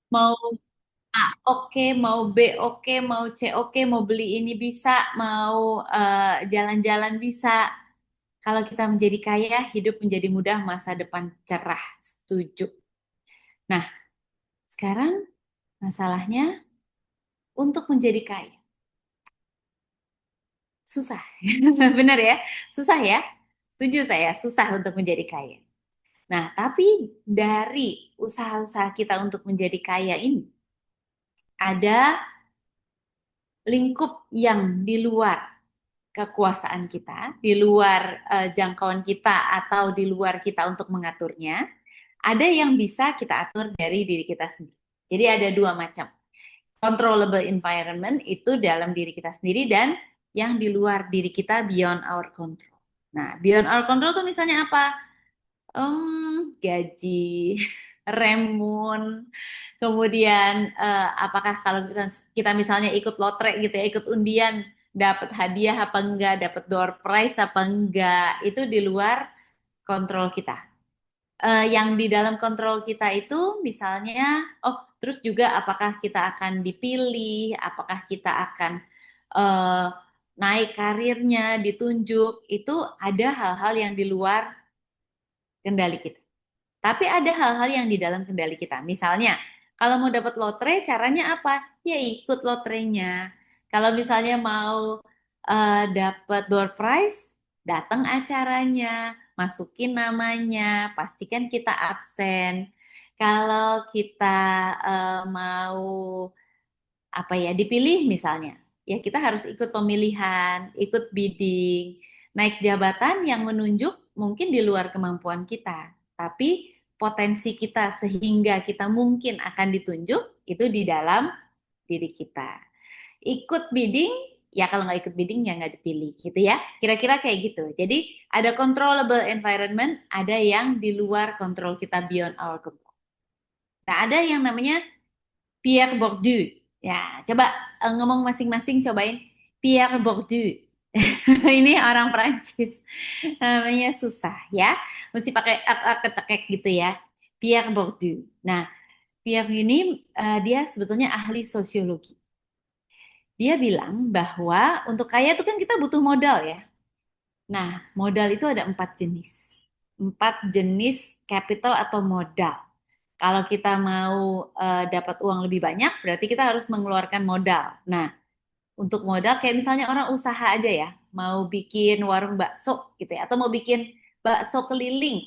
Mau A oke, mau B oke, mau C oke, mau beli ini bisa, mau jalan-jalan bisa. Kalau kita menjadi kaya, hidup menjadi mudah, masa depan cerah. Setuju. Nah, sekarang masalahnya untuk menjadi kaya. Susah. Benar ya? Susah ya? Setuju saya, susah untuk menjadi kaya. Nah, tapi dari usaha-usaha kita untuk menjadi kaya ini, ada lingkup yang di luar kekuasaan kita, di luar jangkauan kita atau di luar kita untuk mengaturnya, ada yang bisa kita atur dari diri kita sendiri. Jadi ada dua macam. Controllable environment itu dalam diri kita sendiri dan yang di luar diri kita beyond our control. Nah, beyond our control itu misalnya apa? Gaji, remun, kemudian apakah kalau kita misalnya ikut lotre gitu ya, ikut undian, dapat hadiah apa enggak, dapat door prize apa enggak, itu di luar kontrol kita. Yang di dalam kontrol kita itu misalnya, oh terus juga apakah kita akan dipilih, apakah kita akan eh, naik karirnya, ditunjuk, itu ada hal-hal yang di luar kendali kita. Tapi ada hal-hal yang di dalam kendali kita. Misalnya, kalau mau dapat lotre, caranya apa? Ya ikut lotrenya. Kalau misalnya mau dapat door prize, datang acaranya, masukin namanya, pastikan kita absen. Kalau kita mau apa ya dipilih misalnya, ya kita harus ikut pemilihan, ikut bidding, naik jabatan yang menunjuk mungkin di luar kemampuan kita, tapi potensi kita sehingga kita mungkin akan ditunjuk itu di dalam diri kita. Ikut bidding, ya kalau nggak ikut bidding ya nggak dipilih gitu ya. Kira-kira kayak gitu. Jadi ada controllable environment, ada yang di luar kontrol kita beyond our control. Nah, ada yang namanya Pierre Bourdieu. Ya, coba ngomong masing-masing cobain Pierre Bourdieu. Ini orang Prancis. Namanya susah ya. Mesti pakai kecekek gitu ya. Pierre Bourdieu. Nah, Pierre ini dia sebetulnya ahli sosiologi. Dia bilang bahwa untuk kaya itu kan kita butuh modal ya. Nah, modal itu ada 4 jenis. 4 jenis capital atau modal. Kalau kita mau dapat uang lebih banyak, berarti kita harus mengeluarkan modal. Nah, untuk modal kayak misalnya orang usaha aja ya, mau bikin warung bakso gitu ya, atau mau bikin bakso keliling,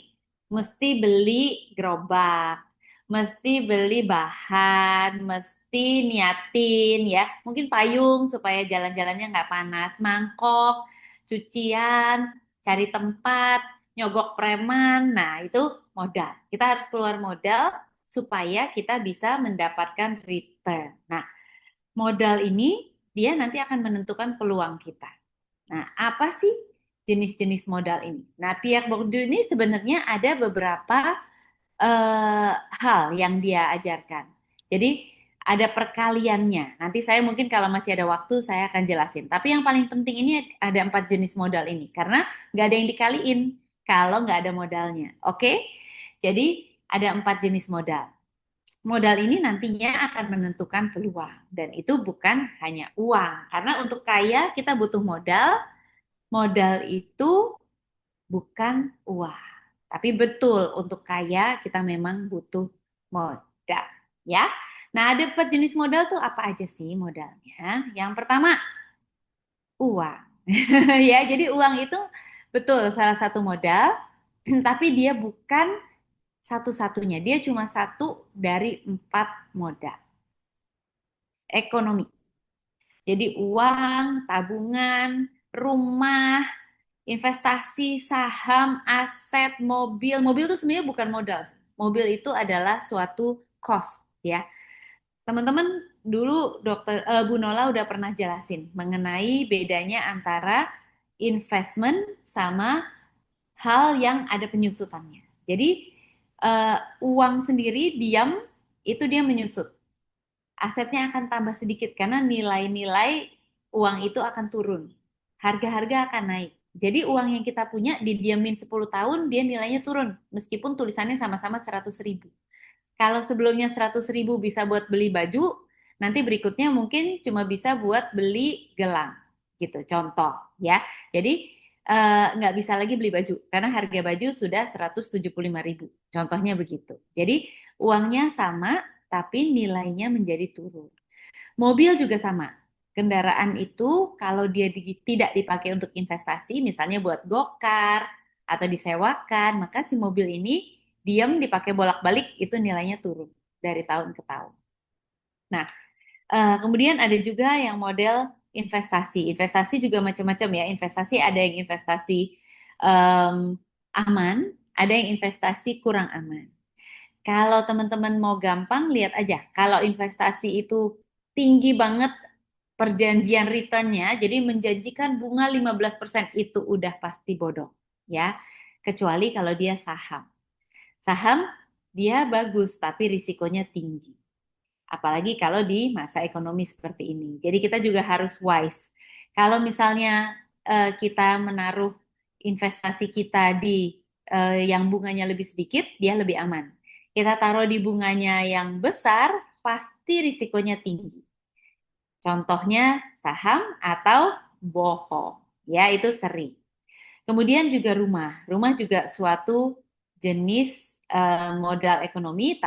mesti beli gerobak, mesti beli bahan, mesti niatin ya, mungkin payung supaya jalan-jalannya nggak panas, mangkok, cucian, cari tempat, nyogok preman, nah itu modal. Kita harus keluar modal supaya kita bisa mendapatkan return. Nah, modal ini dia nanti akan menentukan peluang kita. Nah, apa sih jenis-jenis modal ini? Nah, Pierre Bourdieu ini sebenarnya ada beberapa hal yang dia ajarkan. Jadi ada perkaliannya. Nanti saya mungkin kalau masih ada waktu saya akan jelasin. Tapi yang paling penting ini ada 4 jenis modal ini karena nggak ada yang dikaliin kalau nggak ada modalnya. Oke? Jadi ada 4 jenis modal. Modal ini nantinya akan menentukan peluang dan itu bukan hanya uang. Karena untuk kaya kita butuh modal, modal itu bukan uang. Tapi betul untuk kaya kita memang butuh modal, ya. Nah, ada 4 jenis modal tuh apa aja sih modalnya? Yang pertama, uang. Ya, jadi uang itu betul salah satu modal, tapi dia bukan satu-satunya. Dia cuma satu dari 4 modal ekonomi. Jadi uang, tabungan, rumah, investasi, saham, aset, mobil. Mobil itu sebenarnya bukan modal. Mobil itu adalah suatu cost ya. Teman-teman dulu dokter Bu Nola udah pernah jelasin mengenai bedanya antara investment sama hal yang ada penyusutannya. Jadi uang sendiri diam itu dia menyusut, asetnya akan tambah sedikit karena nilai-nilai uang itu akan turun. Harga-harga akan naik. Jadi uang yang kita punya didiamin 10 tahun dia nilainya turun meskipun tulisannya sama-sama 100 ribu. Kalau sebelumnya 100.000 bisa buat beli baju, nanti berikutnya mungkin cuma bisa buat beli gelang gitu. Contoh ya. Jadi nggak bisa lagi beli baju karena harga baju sudah 175.000. Contohnya begitu. Jadi uangnya sama tapi nilainya menjadi turun. Mobil juga sama. Kendaraan itu kalau dia tidak dipakai untuk investasi, misalnya buat gokar atau disewakan, maka si mobil ini diam dipakai bolak-balik itu nilainya turun dari tahun ke tahun. Nah, kemudian ada juga yang model investasi. Investasi juga macam-macam ya. Investasi ada yang investasi em, aman, ada yang investasi kurang aman. Kalau teman-teman mau gampang, lihat aja. Kalau investasi itu tinggi banget perjanjian returnnya, jadi menjanjikan bunga 15% itu udah pasti bodoh. Ya, kecuali kalau dia saham. Saham dia bagus, tapi risikonya tinggi. Apalagi kalau di masa ekonomi seperti ini. Jadi kita juga harus wise. Kalau misalnya kita menaruh investasi kita di yang bunganya lebih sedikit, dia lebih aman. Kita taruh di bunganya yang besar, pasti risikonya tinggi. Contohnya saham atau bohong. Ya, itu sering. Kemudian juga rumah. Rumah juga suatu jenis modal ekonomi,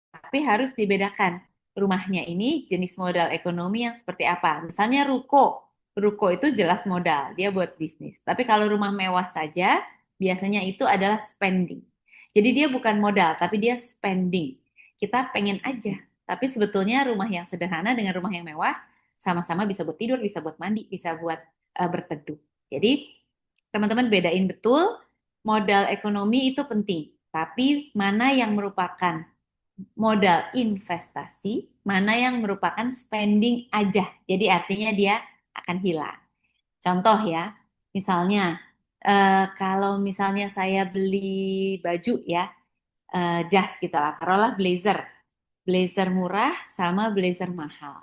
tapi harus dibedakan. Rumahnya ini jenis modal ekonomi yang seperti apa. Misalnya ruko. Ruko itu jelas modal, dia buat bisnis. Tapi kalau rumah mewah saja, biasanya itu adalah spending. Jadi dia bukan modal, tapi dia spending. Kita pengen aja. Tapi sebetulnya rumah yang sederhana dengan rumah yang mewah, sama-sama bisa buat tidur, bisa buat mandi, bisa buat berteduh. Jadi teman-teman bedain betul, modal ekonomi itu penting. Tapi mana yang merupakan modal investasi, mana yang merupakan spending aja. Jadi artinya dia akan hilang. Contoh ya, misalnya kalau misalnya saya beli baju ya, jas gitu lah, taruhlah blazer. Blazer murah sama blazer mahal.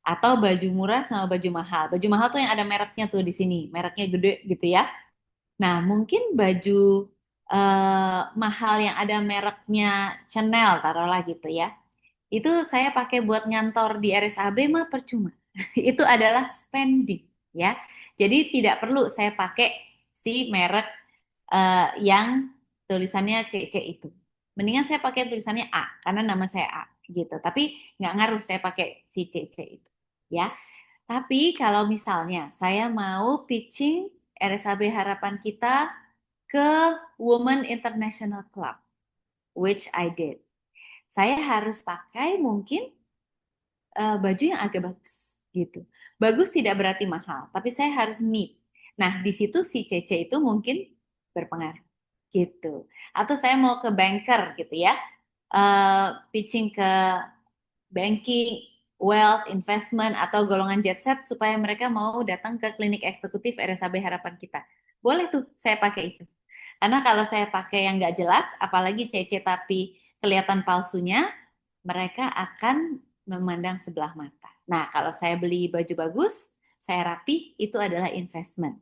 Atau baju murah sama baju mahal. Baju mahal tuh yang ada mereknya tuh di sini, mereknya gede gitu ya. Nah, mungkin baju mahal yang ada mereknya Chanel, taruhlah gitu ya. Itu saya pakai buat ngantor di RSAB mah percuma. Itu adalah spending ya. Jadi tidak perlu saya pakai si merek yang tulisannya CC itu. Mendingan saya pakai tulisannya A karena nama saya A gitu. Tapi nggak ngaruh saya pakai si CC itu ya. Tapi kalau misalnya saya mau pitching RSAB Harapan Kita ke Women International Club, which I did. Saya harus pakai mungkin baju yang agak bagus gitu. Bagus tidak berarti mahal, tapi saya harus meet. Nah, di situ si CC itu mungkin berpengaruh gitu. Atau saya mau ke banker gitu ya, pitching ke banking, wealth, investment, atau golongan jet set supaya mereka mau datang ke klinik eksekutif RSAB Harapan Kita. Boleh tuh saya pakai itu. Karena kalau saya pakai yang nggak jelas, apalagi CC tapi kelihatan palsunya, mereka akan memandang sebelah mata. Nah, kalau saya beli baju bagus, saya rapi, itu adalah investment.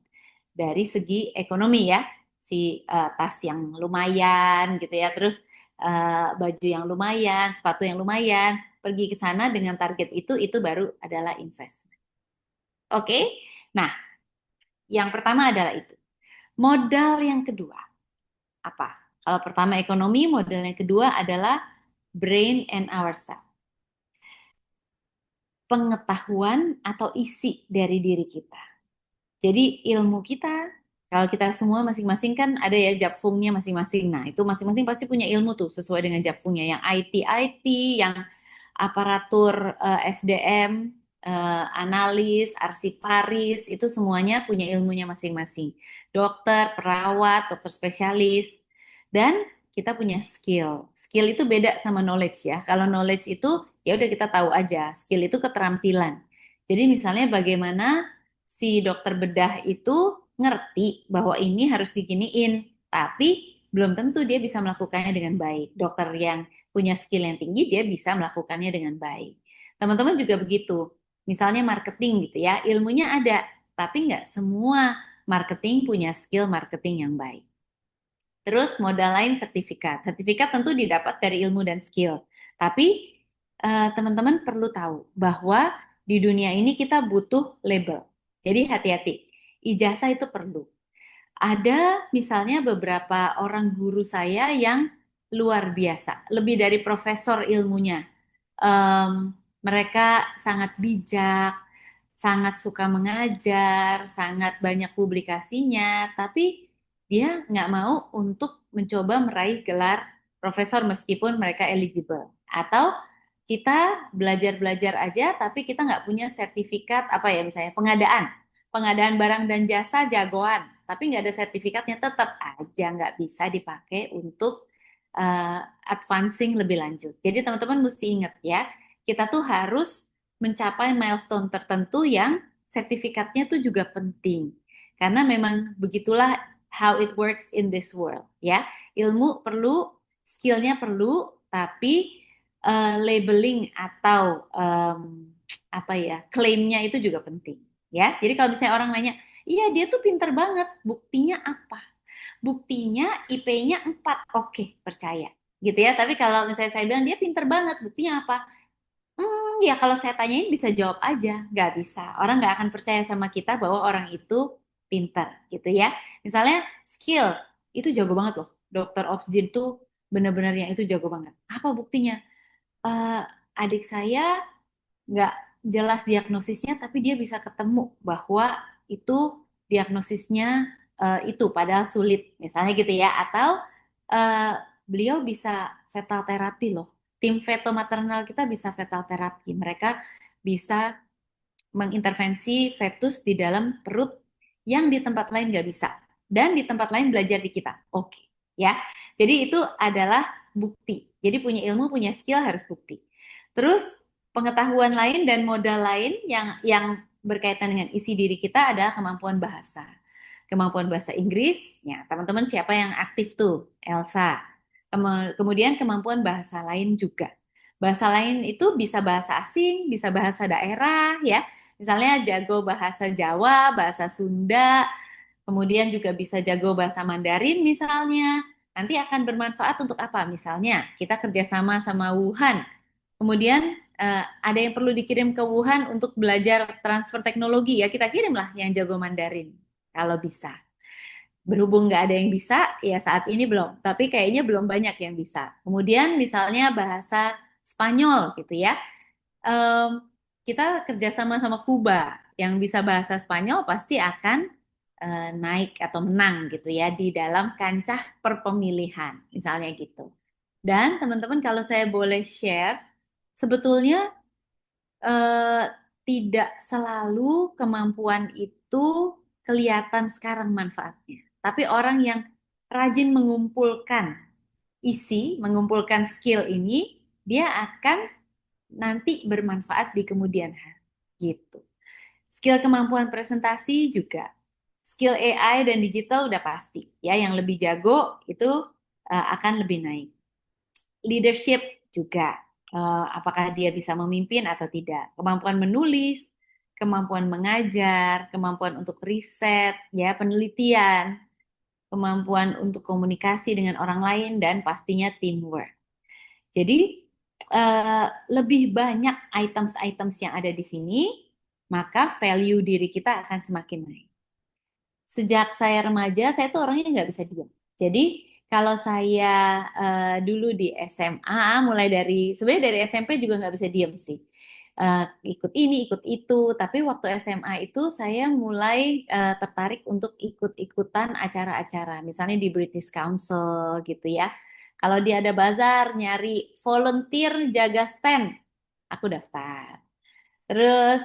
Dari segi ekonomi ya, si tas yang lumayan gitu ya, terus baju yang lumayan, sepatu yang lumayan, pergi ke sana dengan target itu baru adalah investment. Oke, nah yang pertama adalah itu. Modal yang kedua, apa? Kalau pertama ekonomi, modal yang kedua adalah brain and ourselves. Pengetahuan atau isi dari diri kita. Jadi ilmu kita, kalau kita semua masing-masing kan ada ya japfungnya masing-masing. Nah, itu masing-masing pasti punya ilmu tuh sesuai dengan japfungnya. Yang IT, yang aparatur SDM, analis, arsiparis, itu semuanya punya ilmunya masing-masing. Dokter, perawat, dokter spesialis, dan kita punya skill. Skill itu beda sama knowledge ya. Kalau knowledge itu ya udah kita tahu aja. Skill itu keterampilan. Jadi misalnya bagaimana si dokter bedah itu ngerti bahwa ini harus diginiin, tapi belum tentu dia bisa melakukannya dengan baik. Dokter yang punya skill yang tinggi, dia bisa melakukannya dengan baik. Teman-teman juga begitu. Misalnya marketing gitu ya, ilmunya ada, tapi nggak semua marketing punya skill marketing yang baik. Terus modal lain sertifikat. Sertifikat tentu didapat dari ilmu dan skill. Tapi teman-teman perlu tahu bahwa di dunia ini kita butuh label. Jadi hati-hati. Ijazah itu perlu. Ada misalnya beberapa orang guru saya yang luar biasa, lebih dari profesor ilmunya. Mereka sangat bijak, sangat suka mengajar, sangat banyak publikasinya, tapi dia nggak mau untuk mencoba meraih gelar profesor meskipun mereka eligible. Atau kita belajar-belajar aja, tapi kita nggak punya sertifikat apa ya misalnya pengadaan barang dan jasa jagoan, tapi nggak ada sertifikatnya tetap aja nggak bisa dipakai untuk advancing lebih lanjut. Jadi teman-teman mesti ingat ya, kita tuh harus mencapai milestone tertentu yang sertifikatnya tuh juga penting. Karena memang begitulah how it works in this world ya. Ilmu perlu, skillnya perlu, tapi labeling atau apa ya, klaimnya itu juga penting ya. Jadi kalau misalnya orang nanya, iya dia tuh pinter banget, buktinya apa? Buktinya IP-nya 4, oke percaya gitu ya. Tapi kalau misalnya saya bilang dia pinter banget, buktinya apa? Ya kalau saya tanyain bisa jawab aja, nggak bisa. Orang nggak akan percaya sama kita bahwa orang itu pinter gitu ya. Misalnya skill, itu jago banget loh. Dokter Obsgyn tuh bener-bener yang itu jago banget. Apa buktinya? Eh, Adik saya nggak jelas diagnosisnya, tapi dia bisa ketemu bahwa itu diagnosisnya itu padahal sulit, misalnya gitu ya. Atau eh, beliau bisa fetal terapi loh. Tim feto maternal kita bisa fetal terapi. Mereka bisa mengintervensi fetus di dalam perut yang di tempat lain nggak bisa. Dan di tempat lain belajar di kita. Oke, ya. Jadi itu adalah bukti. Jadi punya ilmu, punya skill harus bukti. Terus pengetahuan lain dan modal lain yang berkaitan dengan isi diri kita adalah kemampuan bahasa. Kemampuan bahasa Inggris, ya teman-teman siapa yang aktif tuh? Elsa. Kemudian kemampuan bahasa lain juga. Bahasa lain itu bisa bahasa asing, bisa bahasa daerah, ya. Misalnya jago bahasa Jawa, bahasa Sunda, kemudian juga bisa jago bahasa Mandarin misalnya. Nanti akan bermanfaat untuk apa? Misalnya kita kerjasama sama Wuhan. Kemudian ada yang perlu dikirim ke Wuhan untuk belajar transfer teknologi, ya kita kirimlah yang jago Mandarin kalau bisa. Berhubung nggak ada yang bisa, ya saat ini belum. Tapi kayaknya belum banyak yang bisa. Kemudian misalnya bahasa Spanyol gitu ya. Em, Kita kerjasama sama Kuba. Yang bisa bahasa Spanyol pasti akan naik atau menang gitu ya di dalam kancah perpemilihan. Misalnya gitu. Dan teman-teman kalau saya boleh share, sebetulnya eh, tidak selalu kemampuan itu kelihatan sekarang manfaatnya. Tapi orang yang rajin mengumpulkan isi, mengumpulkan skill ini, dia akan nanti bermanfaat di kemudian hari. Gitu. Skill kemampuan presentasi juga. Skill AI dan digital udah pasti. Ya, yang lebih jago itu akan lebih naik. Leadership juga. Apakah dia bisa memimpin atau tidak. Kemampuan menulis, kemampuan mengajar, kemampuan untuk riset, ya penelitian, kemampuan untuk komunikasi dengan orang lain, dan pastinya teamwork. Jadi lebih banyak items-items yang ada di sini, maka value diri kita akan semakin naik. Sejak saya remaja, saya tuh orangnya nggak bisa diam. Jadi kalau saya dulu di SMA, mulai dari sebenarnya dari SMP juga nggak bisa diam sih. Ikut ini, ikut itu. Tapi waktu SMA itu saya mulai tertarik untuk ikut-ikutan acara-acara, misalnya di British Council gitu ya. Kalau dia ada bazar, nyari volunteer jaga stand, aku daftar. Terus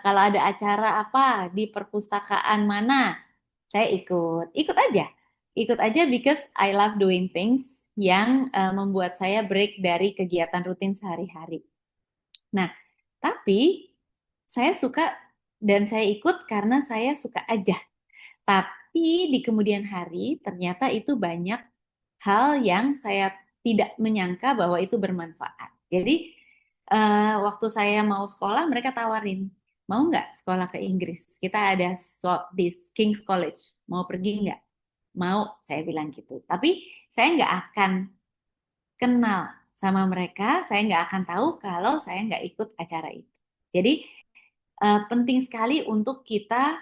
kalau ada acara apa di perpustakaan mana, saya ikut aja because I love doing things yang membuat saya break dari kegiatan rutin sehari-hari. Nah, tapi saya suka dan saya ikut karena saya suka aja. Tapi di kemudian hari ternyata itu banyak hal yang saya tidak menyangka bahwa itu bermanfaat. Jadi waktu saya mau sekolah mereka tawarin, mau nggak sekolah ke Inggris? Kita ada slot di King's College, mau pergi nggak? Mau, saya bilang gitu. Tapi saya nggak akan kenal sama mereka, saya nggak akan tahu kalau saya nggak ikut acara itu. Jadi penting sekali untuk kita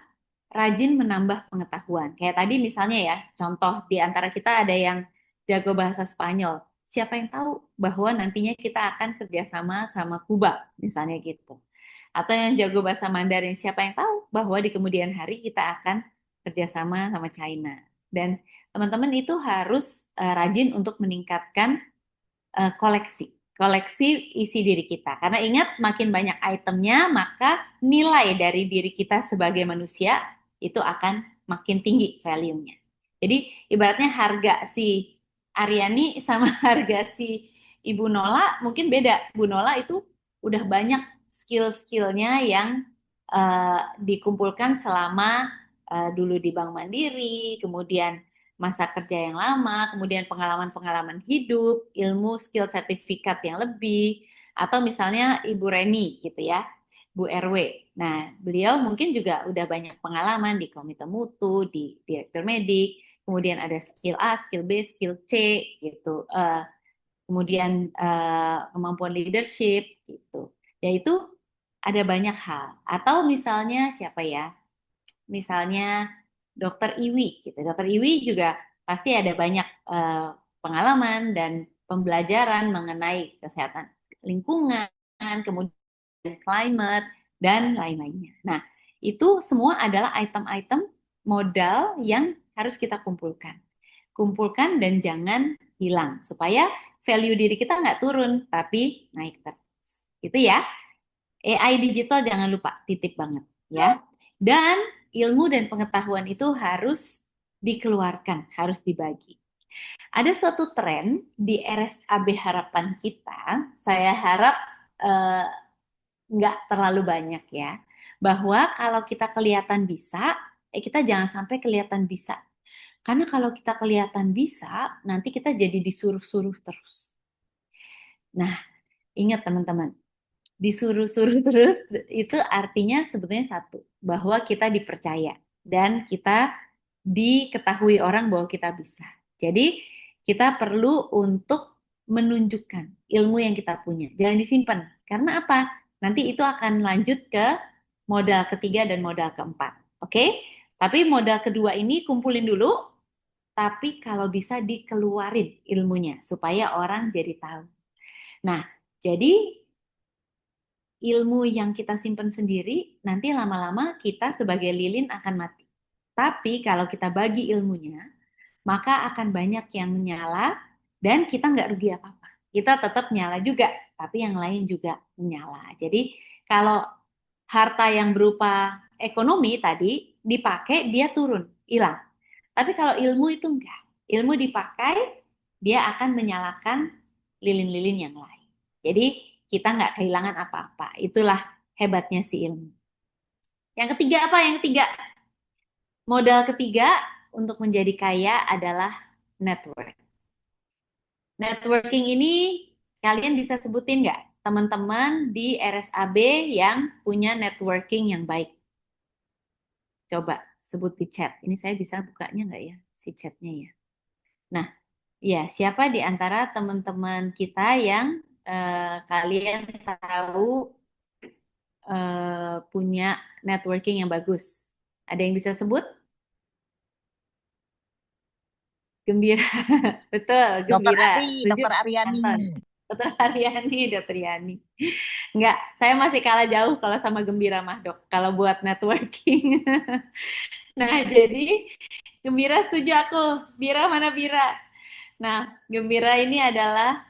rajin menambah pengetahuan. Kayak tadi misalnya ya, contoh di antara kita ada yang jago bahasa Spanyol. Siapa yang tahu bahwa nantinya kita akan kerjasama sama Kuba, misalnya gitu. Atau yang jago bahasa Mandarin, siapa yang tahu bahwa di kemudian hari kita akan kerjasama sama China. Dan teman-teman itu harus rajin untuk meningkatkan koleksi. Koleksi isi diri kita. Karena ingat, makin banyak itemnya, maka nilai dari diri kita sebagai manusia itu akan makin tinggi value-nya. Jadi ibaratnya harga si Aryani sama harga si Ibu Nola mungkin beda. Bu Nola itu udah banyak skill-skillnya yang dikumpulkan selama dulu di Bank Mandiri, kemudian masa kerja yang lama, kemudian pengalaman-pengalaman hidup, ilmu, skill sertifikat yang lebih, atau misalnya Ibu Reni gitu ya, Bu RW. Nah, beliau mungkin juga udah banyak pengalaman di komite mutu, di direktur medik, kemudian ada skill A, skill B, skill C gitu. Kemudian kemampuan leadership gitu. Yaitu ada banyak hal. Atau misalnya siapa ya? Misalnya Dokter Iwi gitu. Dokter Iwi juga pasti ada banyak pengalaman dan pembelajaran mengenai kesehatan lingkungan, kemudian climate dan lain-lainnya. Nah, itu semua adalah item-item modal yang harus kita kumpulkan. Kumpulkan dan jangan hilang supaya value diri kita nggak turun tapi naik terus. Itu ya. AI digital jangan lupa, titip banget ya. Dan ilmu dan pengetahuan itu harus dikeluarkan, harus dibagi. Ada suatu tren di RSAB harapan kita, saya harap eh, nggak terlalu banyak ya, bahwa kalau kita kelihatan bisa, kita jangan sampai kelihatan bisa. Karena kalau kita kelihatan bisa, nanti kita jadi disuruh-suruh terus. Nah, ingat teman-teman, disuruh-suruh terus itu artinya sebetulnya satu, bahwa kita dipercaya dan kita diketahui orang bahwa kita bisa. Jadi kita perlu untuk menunjukkan ilmu yang kita punya. Jangan disimpan. Karena apa? Nanti itu akan lanjut ke modal ketiga dan modal keempat. Oke? Tapi modal kedua ini kumpulin dulu, tapi kalau bisa dikeluarin ilmunya supaya orang jadi tahu. Nah, jadi ilmu yang kita simpan sendiri, nanti lama-lama kita sebagai lilin akan mati. Tapi kalau kita bagi ilmunya, maka akan banyak yang menyala dan kita nggak rugi apa-apa. Kita tetap nyala juga, tapi yang lain juga menyala. Jadi kalau harta yang berupa ekonomi tadi dipakai, dia turun, hilang. Tapi kalau ilmu itu enggak. Ilmu dipakai, dia akan menyalakan lilin-lilin yang lain. Jadi kita nggak kehilangan apa-apa. Itulah hebatnya si ilmu. Yang ketiga apa? Yang ketiga, modal ketiga untuk menjadi kaya adalah network. Networking ini kalian bisa sebutin nggak teman-teman di RSAB yang punya networking yang baik? Coba sebut di chat. Ini saya bisa bukanya nggak ya si chatnya ya? Nah, ya siapa di antara teman-teman kita yang kalian tahu punya networking yang bagus? Ada yang bisa sebut? Gembira, betul, Dokter gembira. Ari, Setuju, Dokter Aryani. Anton. Dokter Haryani, Dokter Yani. Enggak, saya masih kalah jauh kalau sama Gembira mah, Dok. Kalau buat networking. Nah, jadi Gembira setuju aku. Bira mana Bira? Nah, Gembira ini adalah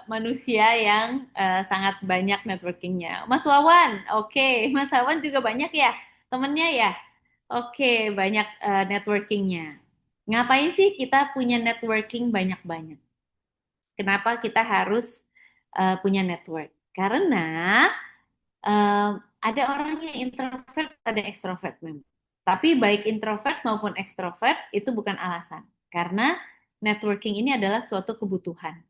manusia yang sangat banyak networkingnya. Mas Wawan, oke. Mas Wawan juga banyak ya temennya ya? Oke, banyak networkingnya. Ngapain sih kita punya networking banyak-banyak? Kenapa kita harus punya network? Karena eh, ada orang yang introvert, ada ekstrovert memang. Tapi baik introvert maupun ekstrovert itu bukan alasan. Karena networking ini adalah suatu kebutuhan.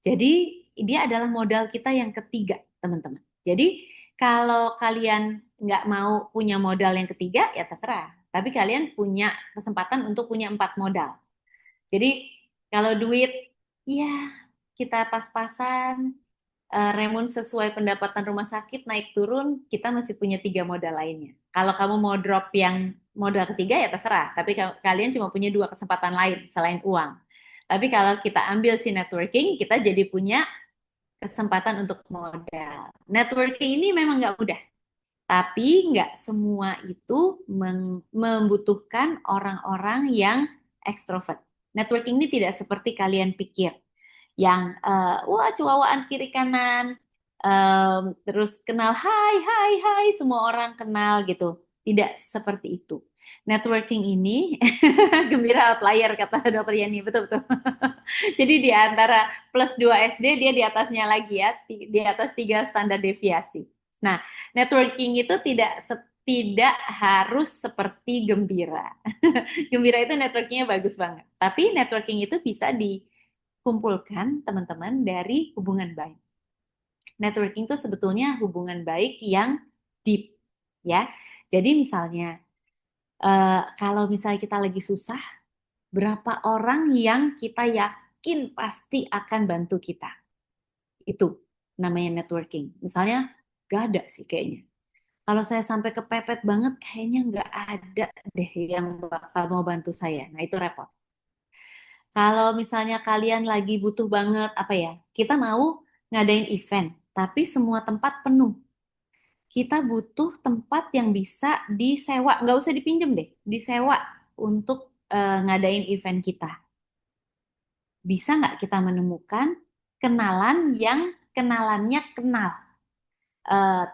Jadi dia adalah modal kita yang ketiga, teman-teman. Jadi kalau kalian nggak mau punya modal yang ketiga, ya terserah. tapi kalian punya kesempatan untuk punya 4 modal. Jadi kalau duit, ya kita pas-pasan, remun sesuai pendapatan rumah sakit naik turun, kita masih punya 3 modal lainnya. Kalau kamu mau drop yang modal ketiga ya terserah, tapi kalian cuma punya 2 kesempatan lain selain uang. Tapi kalau kita ambil si networking, kita jadi punya kesempatan untuk modal. Networking ini memang nggak mudah, tapi nggak semua itu membutuhkan orang-orang yang ekstrovert. Networking ini tidak seperti kalian pikir yang wah cuawaan kiri kanan, terus kenal hai hai hai semua orang kenal gitu. Tidak seperti itu. Networking ini gembira outlier kata dokter Yani, betul betul. Jadi di antara plus 2 SD dia di atasnya lagi ya, di atas 3 standar deviasi. Nah, networking itu tidak harus seperti gembira. Gembira itu networkingnya bagus banget. Tapi networking itu bisa dikumpulkan teman-teman dari hubungan baik. Networking itu sebetulnya hubungan baik yang deep, ya. Jadi misalnya, kalau misalnya kita lagi susah, berapa orang yang kita yakin pasti akan bantu kita? Itu namanya networking. Misalnya, gak ada sih kayaknya. Kalau saya sampai kepepet banget, kayaknya nggak ada deh yang bakal mau bantu saya. Nah, itu repot. Kalau misalnya kalian lagi butuh banget, apa ya, kita mau ngadain event, tapi semua tempat penuh. Kita butuh tempat yang bisa disewa, nggak usah dipinjem deh, disewa untuk ngadain event kita. Bisa nggak kita menemukan kenalan yang kenalannya kenal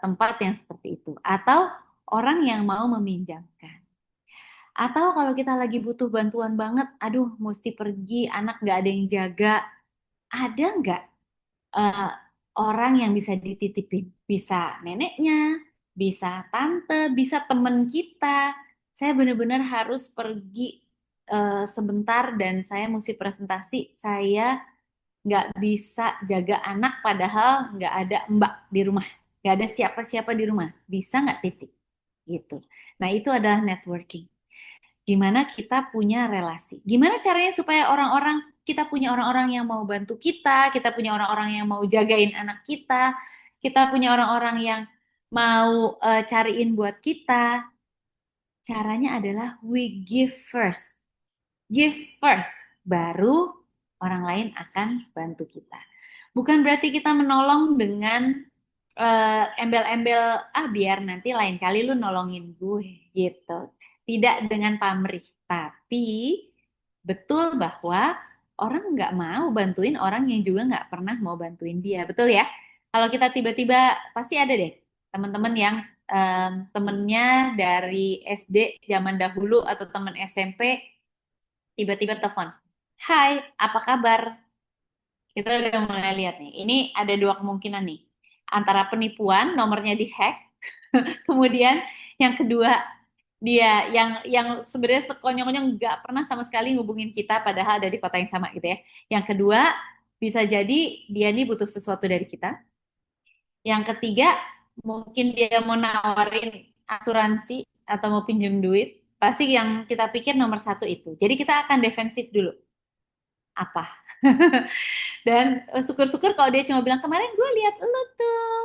tempat yang seperti itu, atau orang yang mau meminjamkan. Atau kalau kita lagi butuh bantuan banget, aduh mesti pergi, anak nggak ada yang jaga, ada nggak eh, orang yang bisa dititipin? Bisa neneknya, bisa tante, bisa temen kita. Saya benar-benar harus pergi sebentar dan saya mesti presentasi. Saya nggak bisa jaga anak padahal nggak ada mbak di rumah, nggak ada siapa-siapa di rumah. Bisa nggak titik? Gitu. Nah itu adalah networking. Gimana kita punya relasi. Gimana caranya supaya kita punya orang-orang yang mau bantu kita punya orang-orang yang mau jagain anak kita punya orang-orang yang mau cariin buat kita. Caranya adalah we give first. Give first, baru orang lain akan bantu kita. Bukan berarti kita menolong dengan embel-embel, ah biar nanti lain kali lu nolongin gue gitu. Tidak dengan pamrih, tapi betul bahwa orang nggak mau bantuin orang yang juga nggak pernah mau bantuin dia, betul ya? Kalau kita tiba-tiba pasti ada deh teman-teman yang temennya dari SD zaman dahulu atau teman SMP tiba-tiba telepon, Hai, apa kabar? Kita udah mulai lihat nih. Ini ada 2 kemungkinan nih. Antara penipuan, nomornya dihack, kemudian yang kedua dia yang sebenarnya sekonyong-konyong nggak pernah sama sekali ngubungin kita padahal ada di kota yang sama gitu ya. Yang kedua bisa jadi dia nih butuh sesuatu dari kita. Yang ketiga mungkin dia mau nawarin asuransi atau mau pinjam duit. Pasti yang kita pikir nomor satu itu. Jadi kita akan defensif dulu. Apa? Dan syukur-syukur kalau dia cuma bilang kemarin gue lihat lu tuh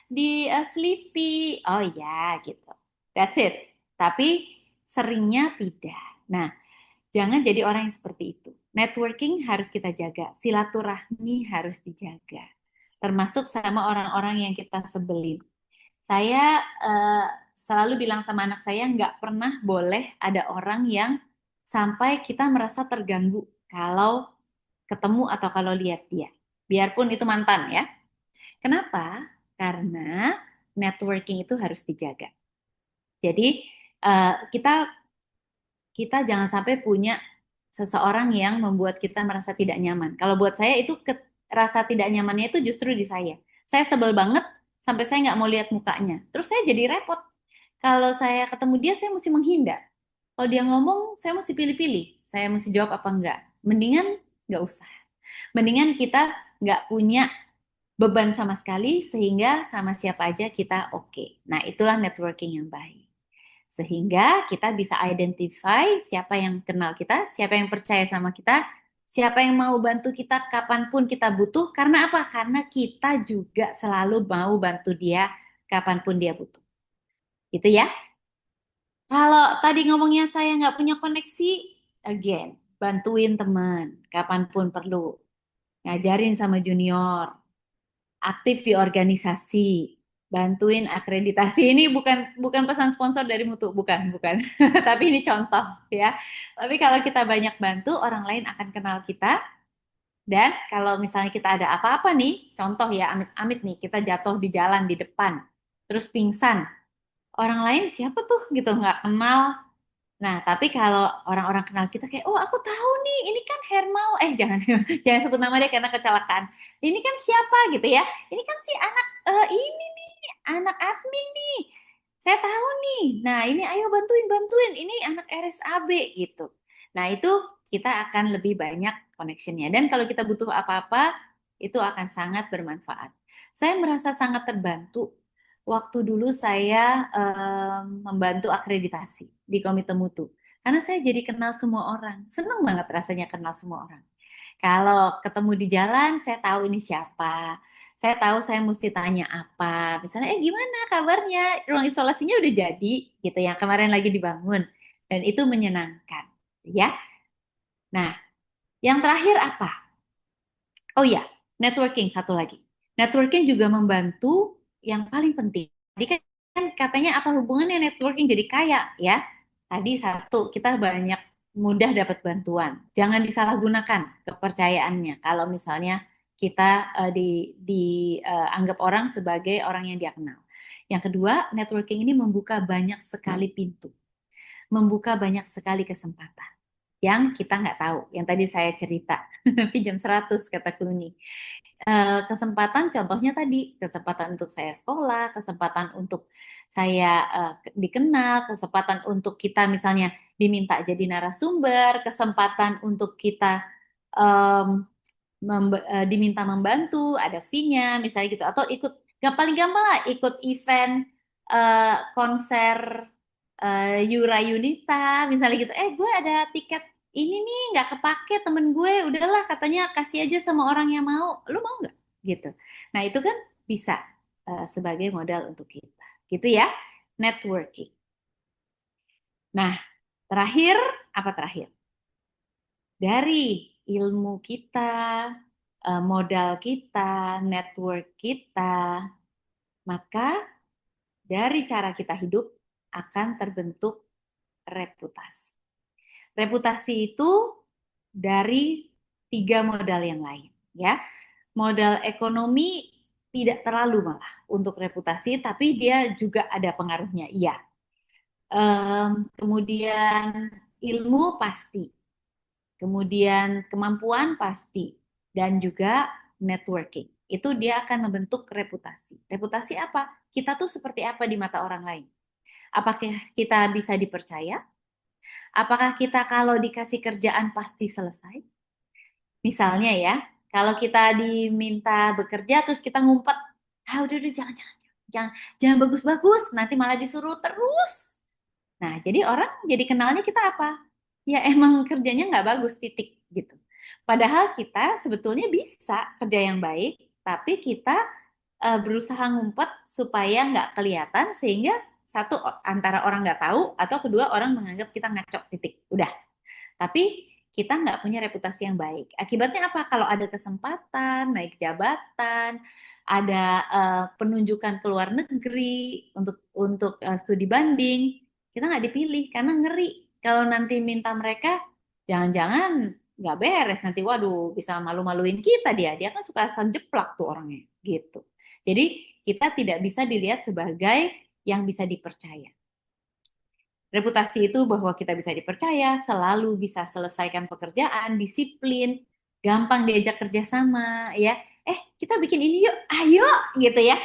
di Sleepy. Oh ya gitu. That's it. Tapi seringnya tidak. Nah, jangan jadi orang yang seperti itu. Networking harus kita jaga. Silaturahmi harus dijaga. Termasuk sama orang-orang yang kita sebelin. Saya selalu bilang sama anak saya nggak pernah boleh ada orang yang sampai kita merasa terganggu kalau ketemu atau kalau lihat dia. Biarpun itu mantan ya. Kenapa? Karena networking itu harus dijaga. Jadi kita kita jangan sampai punya seseorang yang membuat kita merasa tidak nyaman. Kalau buat saya itu rasa tidak nyamannya itu justru di saya. Saya sebel banget sampai saya nggak mau lihat mukanya. Terus saya jadi repot. Kalau saya ketemu dia, saya mesti menghindar. Kalau dia ngomong, saya mesti pilih-pilih. Saya mesti jawab apa enggak. Mendingan nggak usah. Mendingan kita nggak punya beban sama sekali sehingga sama siapa aja kita oke. Nah, itulah networking yang baik. Sehingga kita bisa identify siapa yang kenal kita, siapa yang percaya sama kita, siapa yang mau bantu kita kapanpun kita butuh. Karena apa? Karena kita juga selalu mau bantu dia kapanpun dia butuh. Gitu ya. Kalau tadi ngomongnya saya nggak punya koneksi, again, bantuin teman kapanpun perlu. Ngajarin sama junior, aktif di organisasi, bantuin akreditasi. Ini bukan bukan pesan sponsor dari Mutu, bukan. Tapi ini contoh ya. Tapi kalau kita banyak bantu, orang lain akan kenal kita. Dan kalau misalnya kita ada apa-apa nih, contoh ya, amit-amit nih, kita jatuh di jalan di depan, terus pingsan. Orang lain siapa tuh gitu, nggak kenal. Nah, tapi kalau orang-orang kenal kita kayak, oh aku tahu nih, ini kan Hermau, jangan jangan sebut nama dia karena kecelakaan. Ini kan siapa gitu ya? Ini kan si anak ini nih, anak admin nih. Saya tahu nih. Nah, ini ayo bantuin bantuin. Ini anak RSAB gitu. Nah, itu kita akan lebih banyak connectionnya. Dan kalau kita butuh apa-apa, itu akan sangat bermanfaat. Saya merasa sangat terbantu waktu dulu saya membantu akreditasi di Komite Mutu. Karena saya jadi kenal semua orang. Seneng banget rasanya kenal semua orang. Kalau ketemu di jalan, saya tahu ini siapa. Saya tahu saya mesti tanya apa. Misalnya, gimana kabarnya? Ruang isolasinya udah jadi, gitu yang kemarin lagi dibangun. Dan itu menyenangkan, ya. Nah, yang terakhir apa? Oh ya, networking satu lagi. Networking juga membantu yang paling penting. Tadi kan katanya apa hubungannya networking jadi kaya ya? Tadi satu, kita banyak mudah dapat bantuan. Jangan disalahgunakan kepercayaannya. Kalau misalnya kita dianggap orang sebagai orang yang dia kenal. Yang kedua, networking ini membuka banyak sekali pintu, membuka banyak sekali kesempatan yang kita nggak tahu. Yang tadi saya cerita, pinjam 100 kata Clooney. Kesempatan contohnya tadi, kesempatan untuk saya sekolah, kesempatan untuk saya dikenal, kesempatan untuk kita misalnya diminta jadi narasumber, kesempatan untuk kita em, diminta membantu, ada fee-nya misalnya gitu, atau ikut, gak paling gampang lah, ikut event konser Yura Yunita misalnya gitu, gue ada tiket ini nih nggak kepake temen gue, udahlah katanya kasih aja sama orang yang mau, lu mau nggak gitu. Nah itu kan bisa sebagai modal untuk kita gitu ya, networking. Nah terakhir, apa terakhir, dari ilmu kita, modal kita, network kita, maka dari cara kita hidup akan terbentuk reputasi. Reputasi itu dari tiga modal yang lain, ya. Modal ekonomi tidak terlalu malah untuk reputasi, tapi dia juga ada pengaruhnya, iya. Kemudian ilmu pasti, kemudian kemampuan pasti, dan juga networking. Itu dia akan membentuk reputasi. Reputasi apa? Kita tuh seperti apa di mata orang lain? Apakah kita bisa dipercaya? Apakah kita kalau dikasih kerjaan pasti selesai? Misalnya ya, kalau kita diminta bekerja terus kita ngumpet, udah jangan bagus-bagus, nanti malah disuruh terus. Nah, jadi orang jadi kenalnya kita apa? Ya emang kerjanya nggak bagus, titik gitu. Padahal kita sebetulnya bisa kerja yang baik, tapi kita berusaha ngumpet supaya nggak kelihatan, sehingga satu, antara orang nggak tahu, atau kedua orang menganggap kita ngaco, titik. Udah. Tapi kita nggak punya reputasi yang baik. Akibatnya apa? Kalau ada kesempatan naik jabatan, ada penunjukan ke luar negeri untuk studi banding, kita nggak dipilih karena ngeri. Kalau nanti minta mereka, jangan-jangan nggak beres nanti. Waduh, bisa malu-maluin kita dia. Dia kan suka asal jeplak tuh orangnya, gitu. Jadi kita tidak bisa dilihat sebagai yang bisa dipercaya. Reputasi itu bahwa kita bisa dipercaya, selalu bisa selesaikan pekerjaan, disiplin, gampang diajak kerjasama, ya. Kita bikin ini yuk, ayo, gitu ya.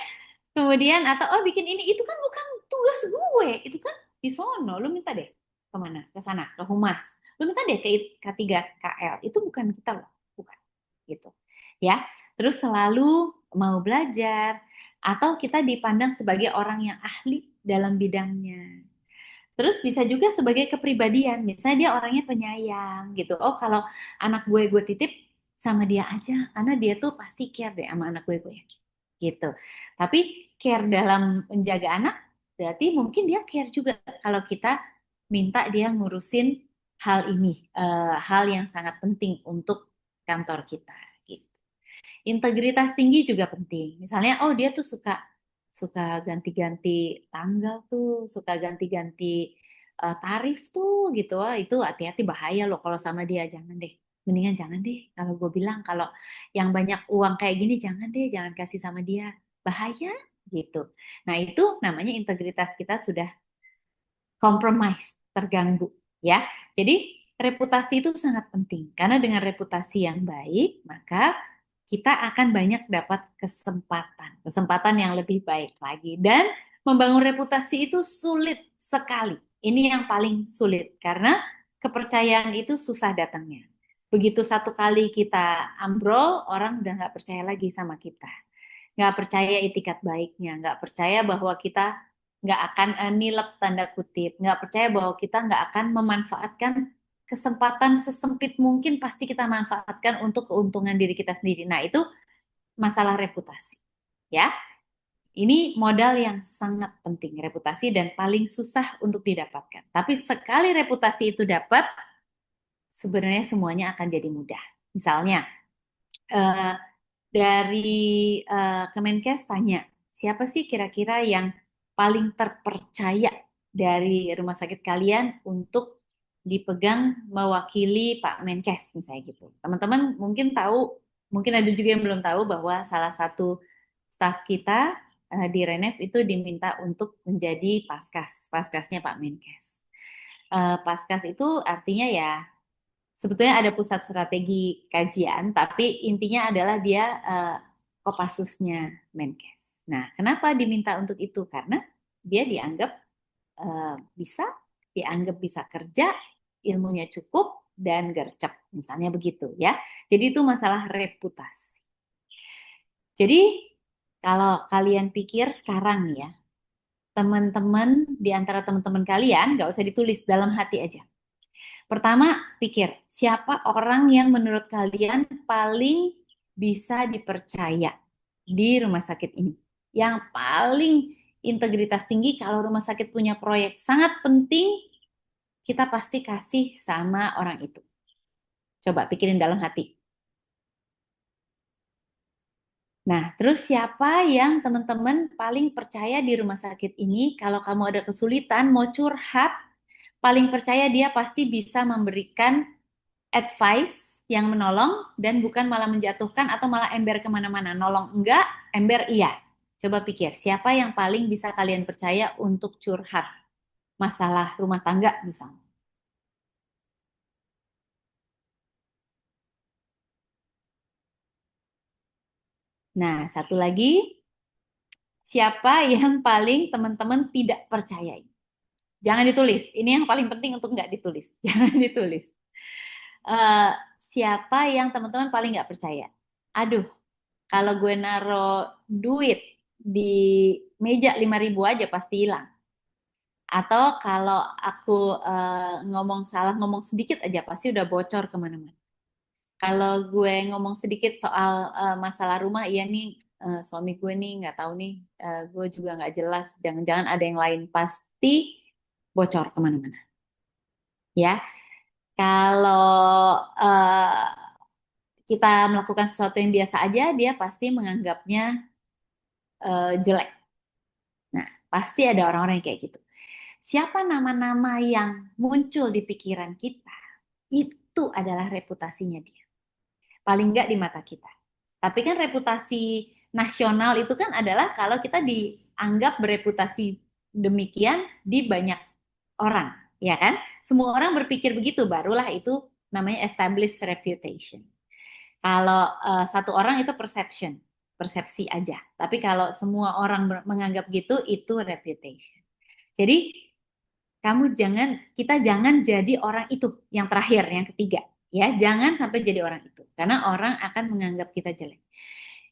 Kemudian, atau, bikin ini, itu kan bukan tugas gue, itu kan di sono, lu minta deh kemana? Ke sana, ke humas. Lu minta deh ke K3KL, itu bukan kita loh, bukan, gitu. Ya, terus selalu mau belajar, atau kita dipandang sebagai orang yang ahli dalam bidangnya. Terus bisa juga sebagai kepribadian, misalnya dia orangnya penyayang gitu. Oh, kalau anak gue titip sama dia aja, karena dia tuh pasti care deh sama anak gue yakin. Gitu. Tapi care dalam menjaga anak, berarti mungkin dia care juga kalau kita minta dia ngurusin hal ini, hal yang sangat penting untuk kantor kita. Gitu. Integritas tinggi juga penting. Misalnya, oh dia tuh suka suka ganti-ganti tanggal tuh, suka ganti-ganti tarif tuh gitu. Wah, itu hati-hati bahaya loh kalau sama dia. Jangan deh. Mendingan jangan deh. Kalau gue bilang kalau yang banyak uang kayak gini jangan deh, jangan kasih sama dia. Bahaya gitu. Nah, itu namanya integritas kita sudah compromise, terganggu ya. Jadi reputasi itu sangat penting karena dengan reputasi yang baik, maka kita akan banyak dapat kesempatan, kesempatan yang lebih baik lagi. Dan membangun reputasi itu sulit sekali. Ini yang paling sulit karena kepercayaan itu susah datangnya. Begitu satu kali kita ambrol, orang udah nggak percaya lagi sama kita, nggak percaya itikat baiknya, nggak percaya bahwa kita nggak akan nilep tanda kutip, nggak percaya bahwa kita nggak akan memanfaatkan kesempatan sesempit mungkin pasti kita manfaatkan untuk keuntungan diri kita sendiri. Nah, itu masalah reputasi. Ya, ini modal yang sangat penting, reputasi dan paling susah untuk didapatkan. Tapi sekali reputasi itu dapat, sebenarnya semuanya akan jadi mudah. Misalnya, eh, dari Kemenkes tanya, siapa sih kira-kira yang paling terpercaya dari rumah sakit kalian untuk dipegang mewakili Pak Menkes misalnya gitu. Teman-teman mungkin tahu, mungkin ada juga yang belum tahu bahwa salah satu staf kita di Renef itu diminta untuk menjadi paskasnya Pak Menkes. Paskas itu artinya ya sebetulnya ada pusat strategi kajian, tapi intinya adalah dia Kopassusnya Menkes. Nah, kenapa diminta untuk itu? Karena dia dianggap bisa, dianggap bisa kerja, ilmunya cukup, dan gercep. Misalnya begitu ya. Jadi itu masalah reputasi. Jadi kalau kalian pikir sekarang nih ya, teman-teman di antara teman-teman kalian, nggak usah ditulis dalam hati aja. Pertama, pikir siapa orang yang menurut kalian paling bisa dipercaya di rumah sakit ini. Yang paling integritas tinggi kalau rumah sakit punya proyek sangat penting, kita pasti kasih sama orang itu. Coba pikirin dalam hati. Nah, terus siapa yang teman-teman paling percaya di rumah sakit ini kalau kamu ada kesulitan mau curhat, paling percaya dia pasti bisa memberikan advice yang menolong dan bukan malah menjatuhkan atau malah ember kemana-mana. Nolong enggak, ember iya. Coba pikir, siapa yang paling bisa kalian percaya untuk curhat masalah rumah tangga misalnya. Nah, satu lagi, siapa yang paling teman-teman tidak percayai? Jangan ditulis. Ini yang paling penting untuk nggak ditulis. Jangan ditulis. Eh, siapa yang teman-teman paling nggak percaya? Aduh, kalau gue naro duit di meja 5.000 aja pasti hilang. Atau kalau aku ngomong salah, ngomong sedikit aja pasti udah bocor kemana-mana. Kalau gue ngomong sedikit soal masalah rumah, iya nih suami gue nih nggak tahu nih, gue juga nggak jelas. Jangan-jangan ada yang lain pasti bocor kemana-mana. Ya, kalau kita melakukan sesuatu yang biasa aja, dia pasti menganggapnya jelek. Nah, pasti ada orang-orang yang kayak gitu. Siapa nama-nama yang muncul di pikiran kita, itu adalah reputasinya dia. Paling nggak di mata kita. Tapi kan reputasi nasional itu kan adalah kalau kita dianggap bereputasi demikian di banyak orang, ya kan? Semua orang berpikir begitu, barulah itu namanya established reputation. Kalau satu orang itu perception, persepsi aja. Tapi kalau semua orang menganggap gitu, itu reputation. Jadi kita jangan jadi orang itu yang terakhir, yang ketiga. Ya, jangan sampai jadi orang itu. Karena orang akan menganggap kita jelek.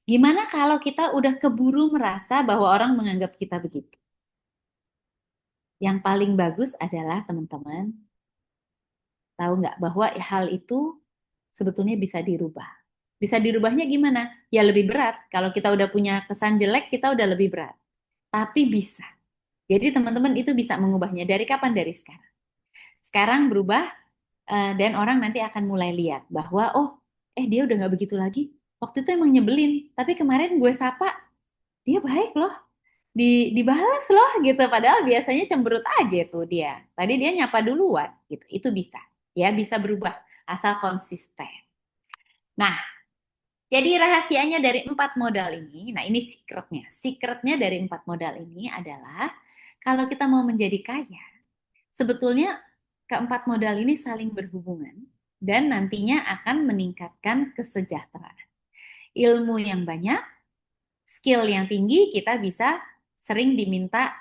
Gimana kalau kita udah keburu merasa bahwa orang menganggap kita begitu? Yang paling bagus adalah teman-teman tahu nggak bahwa hal itu sebetulnya bisa dirubah. Bisa dirubahnya gimana? Ya lebih berat. Kalau kita udah punya kesan jelek, kita udah lebih berat. Tapi bisa. Jadi teman-teman itu bisa mengubahnya. Dari kapan? Dari sekarang. Sekarang berubah dan orang nanti akan mulai lihat bahwa dia udah nggak begitu lagi. Waktu itu emang nyebelin, tapi kemarin gue sapa, dia baik loh. Dibalas loh gitu. Padahal biasanya cemberut aja tuh dia. Tadi dia nyapa duluan gitu. Itu bisa. Ya, bisa berubah asal konsisten. Nah, jadi rahasianya dari 4 modal ini, nah ini secretnya. Secretnya dari 4 modal ini adalah kalau kita mau menjadi kaya, sebetulnya keempat modal ini saling berhubungan dan nantinya akan meningkatkan kesejahteraan. Ilmu yang banyak, skill yang tinggi, kita bisa sering diminta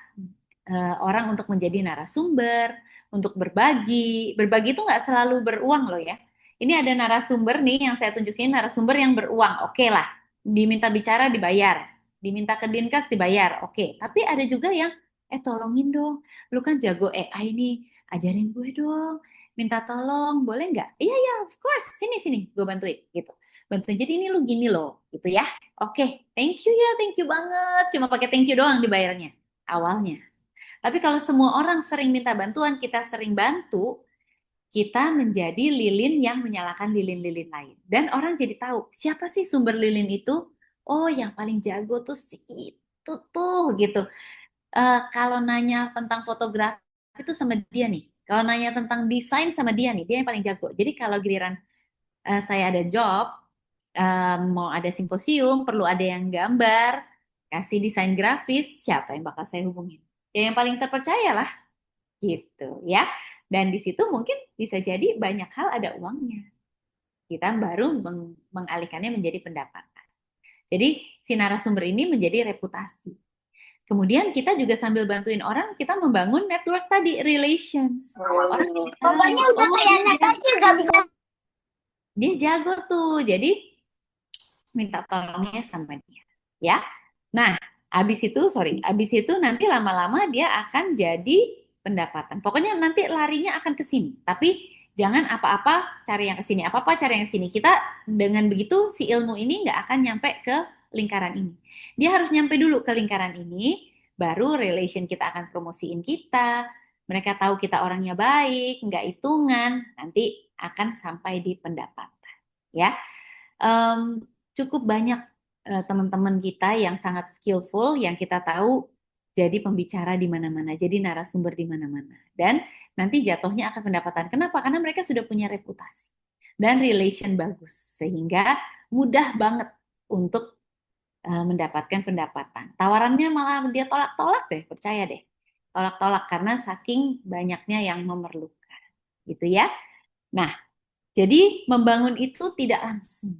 orang untuk menjadi narasumber, untuk berbagi. Berbagi itu nggak selalu beruang loh ya. Ini ada narasumber nih yang saya tunjukin, narasumber yang beruang. Oke lah, diminta bicara dibayar, diminta ke Dinkes dibayar. Oke, tapi ada juga yang, tolongin dong, lu kan jago AI nih, ajarin gue dong, minta tolong, boleh nggak? Iya, ya, of course, sini, gue bantuin, gitu. Bantuin, jadi ini lu gini loh, gitu ya. Oke, thank you ya, thank you banget. Cuma pakai thank you doang dibayarnya, awalnya. Tapi kalau semua orang sering minta bantuan, kita sering bantu, kita menjadi lilin yang menyalakan lilin-lilin lain. Dan orang jadi tahu, siapa sih sumber lilin itu? Oh, yang paling jago tuh si itu tuh, gitu. Kalau nanya tentang fotografi itu sama dia nih. Kalau nanya tentang desain sama dia nih, dia yang paling jago. Jadi kalau giliran saya ada job, mau ada simposium, perlu ada yang gambar, kasih desain grafis, siapa yang bakal saya hubungin? Ya yang paling terpercaya lah gitu ya. Dan di situ mungkin bisa jadi banyak hal ada uangnya. Kita baru mengalihkannya menjadi pendapatan. Jadi si narasumber ini menjadi reputasi. Kemudian kita juga sambil bantuin orang, kita membangun network tadi, relations. Orang jadi tahu, Pokoknya udah kayak Natasha gak bisa. dia jago tuh. Jadi minta tolongnya sama dia. Ya. Nah, habis itu nanti lama-lama dia akan jadi pendapatan. Pokoknya nanti larinya akan ke sini. Tapi jangan apa-apa cari yang ke sini, apa-apa cari yang ke sini. Kita dengan begitu si ilmu ini nggak akan nyampe ke lingkaran ini. Dia harus nyampe dulu ke lingkaran ini, baru relation kita akan promosiin kita. Mereka tahu kita orangnya baik, nggak hitungan, nanti akan sampai di pendapatan. Ya, Em, cukup banyak teman-teman kita yang sangat skillful, yang kita tahu jadi pembicara di mana-mana, jadi narasumber di mana-mana. Dan nanti jatuhnya akan pendapatan. Kenapa? Karena mereka sudah punya reputasi dan relation bagus, sehingga mudah banget untuk mendapatkan pendapatan. Tawarannya malah dia tolak-tolak deh, percaya deh. Tolak-tolak karena saking banyaknya yang memerlukan. Gitu ya. Nah, jadi membangun itu tidak langsung.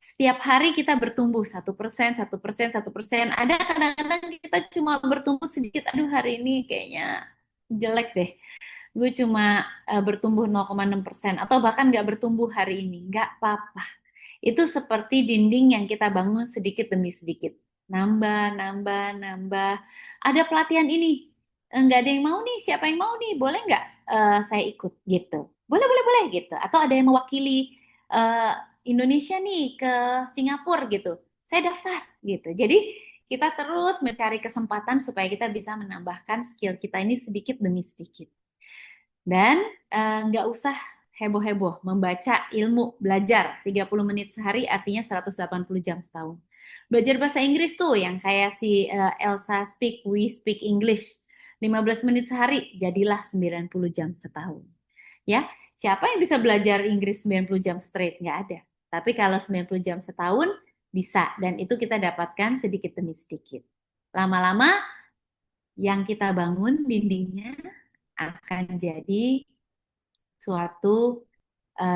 Setiap hari kita bertumbuh 1%, 1%, 1%. Ada kadang-kadang kita cuma bertumbuh sedikit. Aduh, hari ini kayaknya jelek deh. Gue cuma bertumbuh 0,6% atau bahkan nggak bertumbuh hari ini. Nggak apa-apa. Itu seperti dinding yang kita bangun sedikit demi sedikit. Nambah, nambah, nambah. Ada pelatihan ini. Nggak ada yang mau nih. Siapa yang mau nih? Boleh nggak saya ikut gitu? Boleh, boleh, boleh gitu. Atau ada yang mewakili eh, Indonesia nih ke Singapura gitu. Saya daftar gitu. Jadi kita terus mencari kesempatan supaya kita bisa menambahkan skill kita ini sedikit demi sedikit. Dan nggak usah heboh-heboh membaca ilmu, belajar 30 menit sehari artinya 180 jam setahun. Belajar bahasa Inggris tuh yang kayak si Elsa speak, we speak English. 15 menit sehari, jadilah 90 jam setahun. Ya, siapa yang bisa belajar Inggris 90 jam straight? Nggak ada. Tapi kalau 90 jam setahun, bisa. Dan itu kita dapatkan sedikit demi sedikit. Lama-lama yang kita bangun dindingnya akan jadi suatu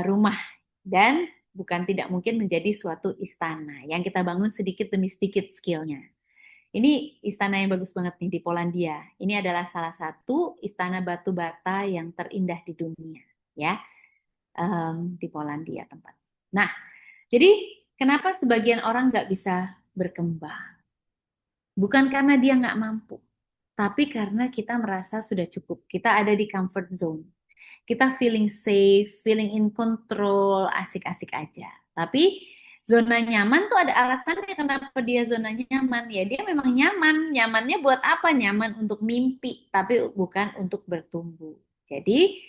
rumah dan bukan tidak mungkin menjadi suatu istana yang kita bangun sedikit demi sedikit skillnya. Ini istana yang bagus banget nih di Polandia. Ini adalah salah satu istana batu bata yang terindah di dunia, ya, di Polandia tempat. Nah, jadi kenapa sebagian orang nggak bisa berkembang? Bukan karena dia nggak mampu, tapi karena kita merasa sudah cukup, kita ada di comfort zone. Kita feeling safe, feeling in control, asik-asik aja. Tapi zona nyaman tuh ada alasannya kenapa dia zona nyaman. Ya dia memang nyaman. Nyamannya buat apa? Nyaman untuk mimpi, tapi bukan untuk bertumbuh. Jadi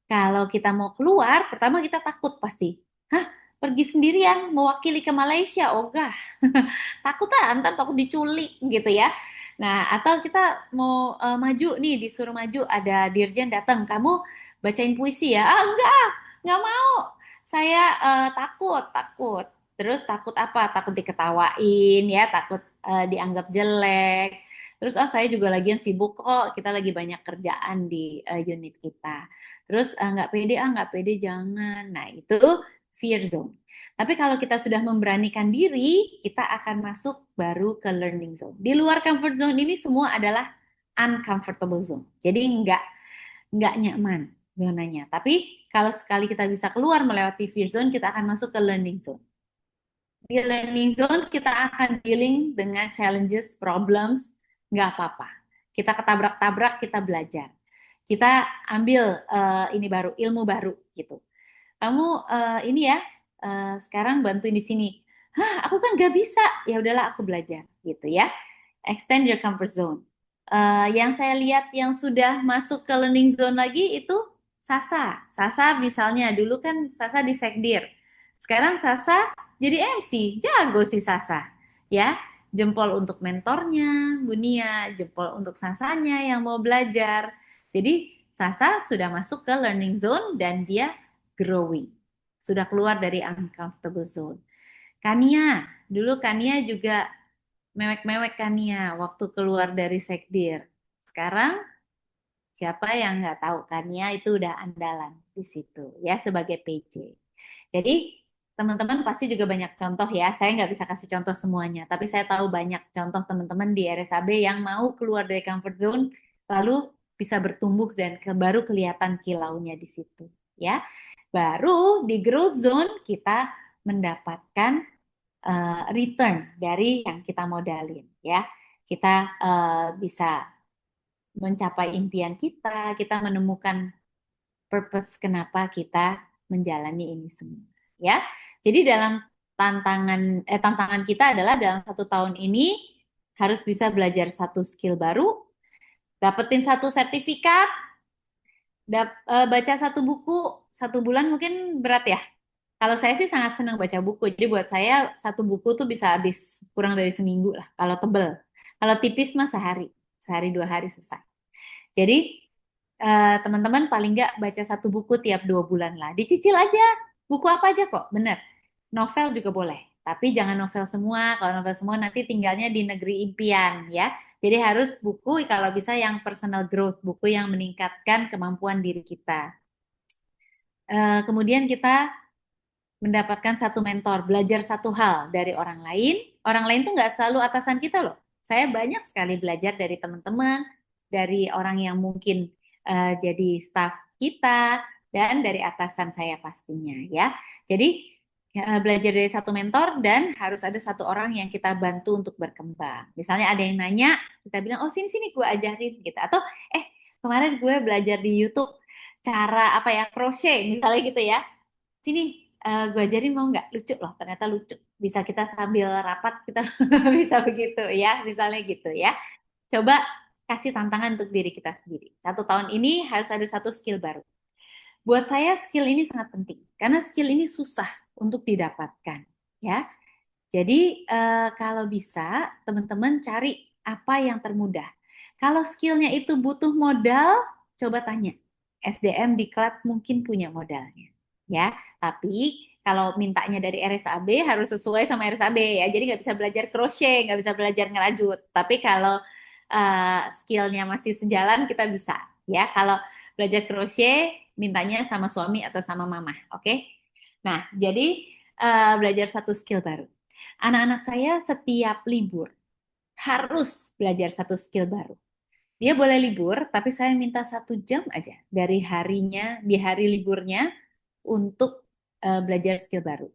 kalau kita mau keluar, pertama kita takut pasti. Hah? Pergi sendirian, mewakili ke Malaysia? Ogah. Takut ah, ntar takut diculik gitu ya. Nah, atau kita mau maju nih, disuruh maju, ada dirjen datang, kamu bacain puisi ya? Ah, nggak mau. Saya takut, takut. Terus takut apa? Takut diketawain ya, takut dianggap jelek. Terus oh saya juga lagian sibuk kok, kita lagi banyak kerjaan di unit kita. Terus nggak pede jangan. Nah itu fear zone. Tapi kalau kita sudah memberanikan diri, kita akan masuk baru ke learning zone. Di luar comfort zone ini semua adalah uncomfortable zone. Jadi nggak nyaman zonanya. Tapi kalau sekali kita bisa keluar melewati fear zone, kita akan masuk ke learning zone. Di learning zone kita akan dealing dengan challenges, problems, nggak apa-apa. Kita ketabrak-tabrak, kita belajar. Kita ambil ini baru, ilmu baru gitu. Kamu ini ya, sekarang bantuin di sini. Hah, aku kan nggak bisa. Ya udahlah, aku belajar gitu ya. Extend your comfort zone. Yang saya lihat yang sudah masuk ke learning zone lagi itu Sasa. Sasa misalnya dulu kan Sasa di Sekdir. Sekarang Sasa jadi MC. Jago si Sasa. Ya, jempol untuk mentornya, Bunia, jempol untuk Sasanya yang mau belajar. Jadi Sasa sudah masuk ke learning zone dan dia growing. Sudah keluar dari uncomfortable zone. Kania, dulu Kania juga mewek-mewek Kania waktu keluar dari Sekdir. Sekarang siapa yang nggak tahu Kania itu udah andalan di situ ya sebagai PC. Jadi teman-teman pasti juga banyak contoh ya. Saya nggak bisa kasih contoh semuanya, tapi saya tahu banyak contoh teman-teman di RSAB yang mau keluar dari comfort zone lalu bisa bertumbuh dan baru kelihatan kilaunya di situ ya. Baru di growth zone kita mendapatkan return dari yang kita modalin ya. Kita bisa mencapai impian kita, kita menemukan purpose kenapa kita menjalani ini semua ya. Jadi dalam tantangan kita adalah dalam 1 tahun ini harus bisa belajar satu skill baru, dapetin satu sertifikat, baca satu buku 1 bulan mungkin berat ya. Kalau saya sih sangat senang baca buku. Jadi buat saya satu buku tuh bisa habis kurang dari seminggu lah. Kalau tebel, kalau tipis mah sehari, sehari 2 hari selesai. Jadi teman-teman paling nggak baca satu buku tiap 2 bulan lah. Dicicil aja. Buku apa aja kok, bener. Novel juga boleh. Tapi jangan novel semua. Kalau novel semua nanti tinggalnya di negeri impian ya. Jadi harus buku kalau bisa yang personal growth, buku yang meningkatkan kemampuan diri kita. Kemudian kita mendapatkan satu mentor, belajar satu hal dari orang lain. Orang lain tuh nggak selalu atasan kita loh. Saya banyak sekali belajar dari teman-teman, dari orang yang mungkin jadi staff kita, dan dari atasan saya pastinya ya. Jadi belajar dari satu mentor dan harus ada satu orang yang kita bantu untuk berkembang. Misalnya ada yang nanya, kita bilang, oh sini-sini gue ajarin gitu. Atau, kemarin gue belajar di YouTube cara apa ya, crochet misalnya gitu ya. Sini gue ajarin mau nggak? Lucu loh, ternyata lucu. Bisa kita sambil rapat, kita bisa begitu ya, misalnya gitu ya. Coba kasih tantangan untuk diri kita sendiri. 1 tahun ini harus ada satu skill baru. Buat saya skill ini sangat penting, karena skill ini susah untuk didapatkan. Ya, jadi kalau bisa teman-teman cari apa yang termudah. Kalau skillnya itu butuh modal, coba tanya. SDM di Klat mungkin punya modalnya. Ya, tapi kalau mintanya dari RSAB harus sesuai sama RSAB ya. Jadi nggak bisa belajar crochet, nggak bisa belajar ngerajut. Tapi kalau skillnya masih sejalan kita bisa. Ya, kalau belajar crochet mintanya sama suami atau sama mama. Oke? Nah, jadi belajar satu skill baru. Anak-anak saya setiap libur harus belajar satu skill baru. Dia boleh libur, tapi saya minta 1 jam aja dari harinya, di hari liburnya untuk belajar skill baru.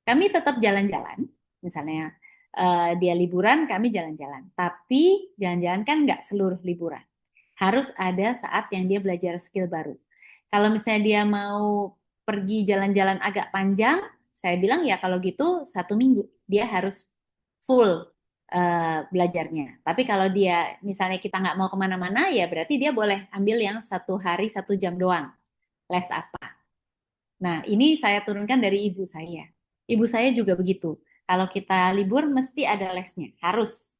Kami tetap jalan-jalan, misalnya dia liburan, kami jalan-jalan. Tapi jalan-jalan kan nggak seluruh liburan. Harus ada saat yang dia belajar skill baru. Kalau misalnya dia mau pergi jalan-jalan agak panjang, saya bilang ya kalau gitu 1 minggu dia harus full belajarnya. Tapi kalau dia misalnya kita nggak mau kemana-mana, ya berarti dia boleh ambil yang 1 hari 1 jam doang les apa. Nah, ini saya turunkan dari ibu saya. Ibu saya juga begitu. Kalau kita libur mesti ada lesnya, harus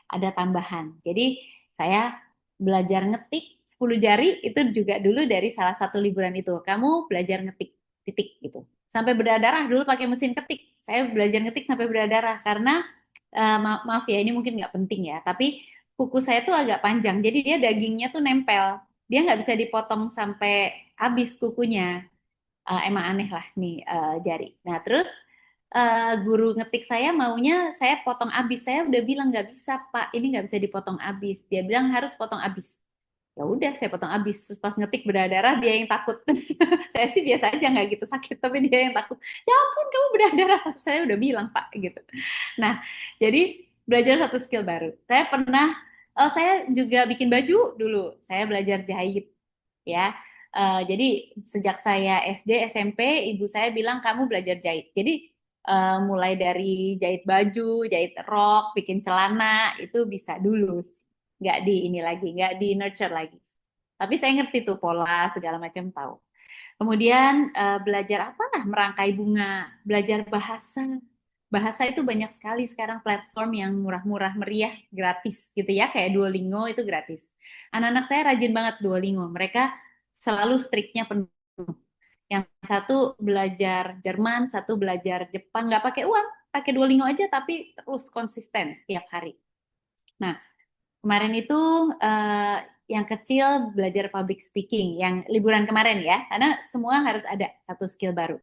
ada tambahan. Jadi saya belajar ngetik 10 jari itu juga dulu dari salah satu liburan itu. Kamu belajar ngetik titik gitu. Sampai berdarah dulu pakai mesin ketik. Saya belajar ngetik sampai berdarah karena maaf ya ini mungkin nggak penting ya, tapi kuku saya tuh agak panjang. Jadi dia dagingnya tuh nempel. Dia nggak bisa dipotong sampai habis kukunya. Emang aneh lah nih jari. Nah terus guru ngetik saya maunya saya potong abis. Saya udah bilang nggak bisa Pak, ini nggak bisa dipotong abis. Dia bilang harus potong abis. Ya udah saya potong abis. Terus pas ngetik berdarah dia yang takut. Saya sih biasa aja nggak gitu sakit, tapi dia yang takut. Ya ampun kamu berdarah. Saya udah bilang Pak gitu. Nah jadi belajar satu skill baru. Saya juga bikin baju dulu. Saya belajar jahit ya. Jadi sejak saya SD, SMP, ibu saya bilang kamu belajar jahit. Jadi mulai dari jahit baju, jahit rok, bikin celana itu bisa dulu, nggak di ini lagi, nggak di nurture lagi. Tapi saya ngerti tuh pola segala macam tahu. Kemudian belajar apa lah, merangkai bunga, belajar bahasa. Bahasa itu banyak sekali sekarang platform yang murah-murah meriah gratis gitu ya, kayak Duolingo itu gratis. Anak-anak saya rajin banget Duolingo. Mereka selalu striknya penuh. Yang satu belajar Jerman, satu belajar Jepang, nggak pakai uang, pakai Duolingo aja tapi terus konsisten setiap hari. Nah, kemarin itu eh, yang kecil belajar public speaking, yang liburan kemarin ya, karena semua harus ada satu skill baru.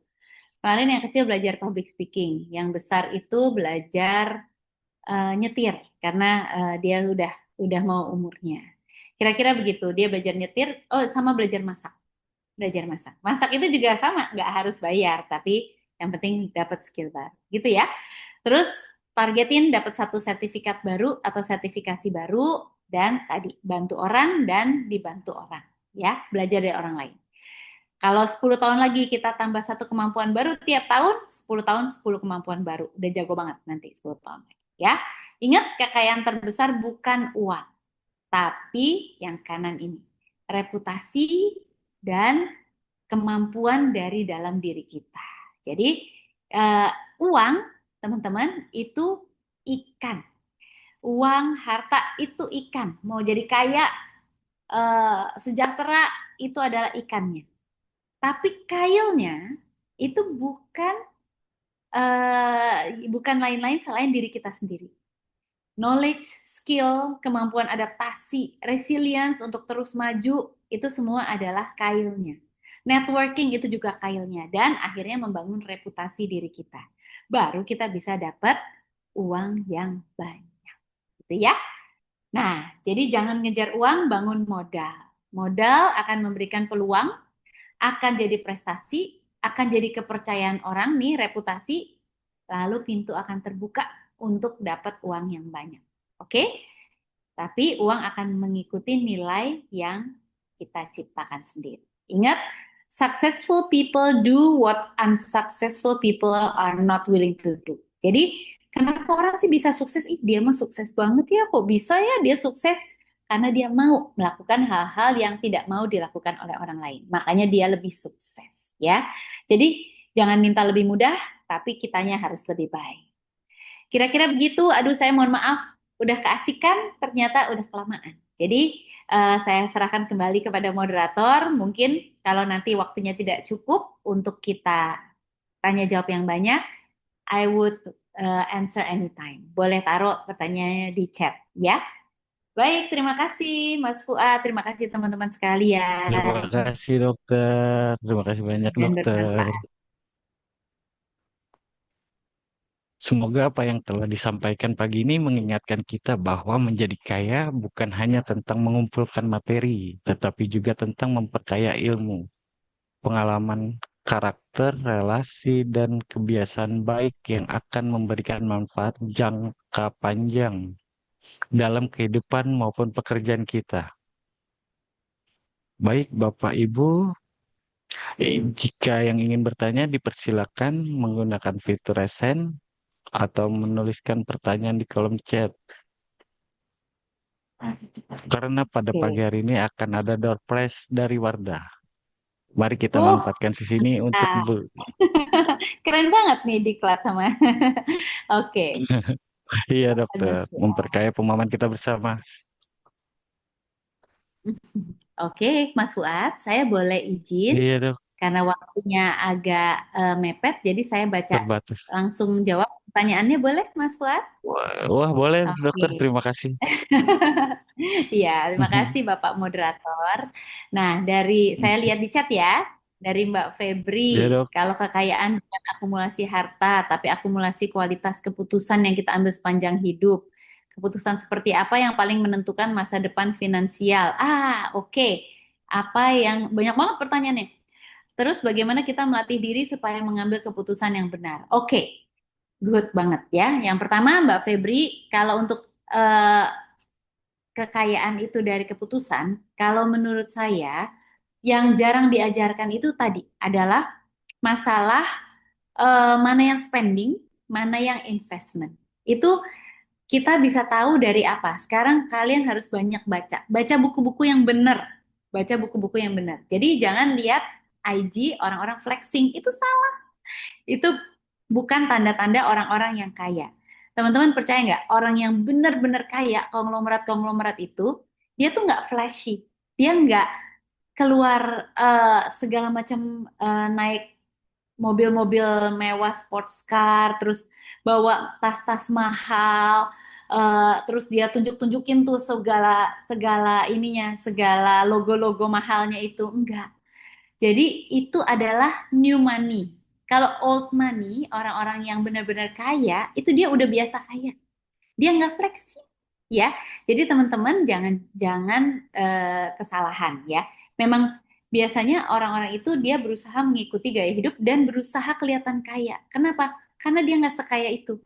Kemarin yang kecil belajar public speaking, yang besar itu belajar nyetir karena dia udah mau umurnya. Kira-kira begitu, dia belajar nyetir, oh sama belajar masak. Belajar masak. Masak itu juga sama, nggak harus bayar, tapi yang penting dapat skill baru, gitu ya. Terus targetin dapat satu sertifikat baru atau sertifikasi baru dan tadi bantu orang dan dibantu orang, ya, belajar dari orang lain. Kalau 10 tahun lagi kita tambah satu kemampuan baru tiap tahun, 10 tahun 10 kemampuan baru. Udah jago banget nanti 10 tahun lagi, ya. Ingat kekayaan terbesar bukan uang, tapi yang kanan ini, reputasi dan kemampuan dari dalam diri kita. Jadi eh, uang, teman-teman, itu ikan. Uang, harta itu ikan. Mau jadi kaya, sejahtera itu adalah ikannya. Tapi kailnya itu bukan lain-lain selain diri kita sendiri. Knowledge, skill, kemampuan adaptasi, resilience untuk terus maju, itu semua adalah kailnya. Networking itu juga kailnya. Dan akhirnya membangun reputasi diri kita. Baru kita bisa dapat uang yang banyak. Gitu ya. Nah, jadi jangan ngejar uang, bangun modal. Modal akan memberikan peluang, akan jadi prestasi, akan jadi kepercayaan orang nih, reputasi, lalu pintu akan terbuka untuk dapat uang yang banyak. Oke? Tapi uang akan mengikuti nilai yang kita ciptakan sendiri. Ingat, successful people do what unsuccessful people are not willing to do. Jadi, kenapa orang sih bisa sukses? Ih, dia mah sukses banget ya. Kok bisa ya dia sukses? Karena dia mau melakukan hal-hal yang tidak mau dilakukan oleh orang lain. Makanya dia lebih sukses, ya. Jadi, jangan minta lebih mudah, tapi kitanya harus lebih baik. Kira-kira begitu. Aduh, saya mohon maaf. Udah keasikan, ternyata udah kelamaan. Jadi, saya serahkan kembali kepada moderator. Mungkin kalau nanti waktunya tidak cukup untuk kita tanya jawab yang banyak, I would answer anytime. Boleh taruh pertanyaannya di chat, ya. Baik, terima kasih Mas Fuad. Terima kasih teman-teman Terima sekalian. kasih dokter. Terima kasih banyak Dan dokter. bermanfaat. Semoga apa yang telah disampaikan pagi ini mengingatkan kita bahwa menjadi kaya bukan hanya tentang mengumpulkan materi, tetapi juga tentang memperkaya ilmu, pengalaman, karakter, relasi, dan kebiasaan baik yang akan memberikan manfaat jangka panjang dalam kehidupan maupun pekerjaan kita. Baik, Bapak Ibu, jika yang ingin bertanya dipersilakan menggunakan fitur raise hand atau menuliskan pertanyaan di kolom chat. Karena pada pagi Oke. hari ini akan ada door prize dari Wardah. Mari kita Uh, manfaatkan sisi ini untuk ah, keren banget nih diklat sama. Oke, iya bagus dokter, ya. memperkaya pemahaman kita bersama. Oke, Mas Fuad, saya boleh izin Iya dok, karena waktunya agak mepet, jadi saya baca terbatas. langsung jawab pertanyaannya, boleh, Mas Fuad? Wah, boleh dokter, Oke. terima kasih. Iya, terima kasih Bapak Moderator. Nah, saya lihat di chat ya, dari Mbak Febri, Iya dok. kalau kekayaan bukan akumulasi harta, tapi akumulasi kualitas keputusan yang kita ambil sepanjang hidup. Keputusan seperti apa yang paling menentukan masa depan finansial? Oke. Apa yang banyak banget pertanyaannya. Terus bagaimana kita melatih diri supaya mengambil keputusan yang benar? Oke, good banget ya. Yang pertama, Mbak Febri, kalau untuk eh, kekayaan itu dari keputusan, kalau menurut saya yang jarang diajarkan itu tadi adalah masalah mana yang spending, mana yang investment. Itu kita bisa tahu dari apa? Sekarang kalian harus banyak baca. Baca buku-buku yang benar. Baca buku-buku yang benar. Jadi jangan lihat IG orang-orang flexing. Itu salah. Itu bukan tanda-tanda orang-orang yang kaya. Teman-teman percaya nggak? Orang yang benar-benar kaya, konglomerat-konglomerat itu, dia tuh nggak flashy. Dia nggak keluar segala macam naik mobil-mobil mewah sports car, terus bawa tas-tas mahal, terus dia tunjuk-tunjukin tuh segala segala ininya, segala logo-logo mahalnya itu enggak. Jadi itu adalah new money. Kalau old money, orang-orang yang benar-benar kaya, itu dia udah biasa kaya. Dia nggak fleksi, ya. Jadi teman-teman jangan jangan kesalahan ya. Memang biasanya orang-orang itu dia berusaha mengikuti gaya hidup dan berusaha kelihatan kaya. Kenapa? Karena dia nggak sekaya itu.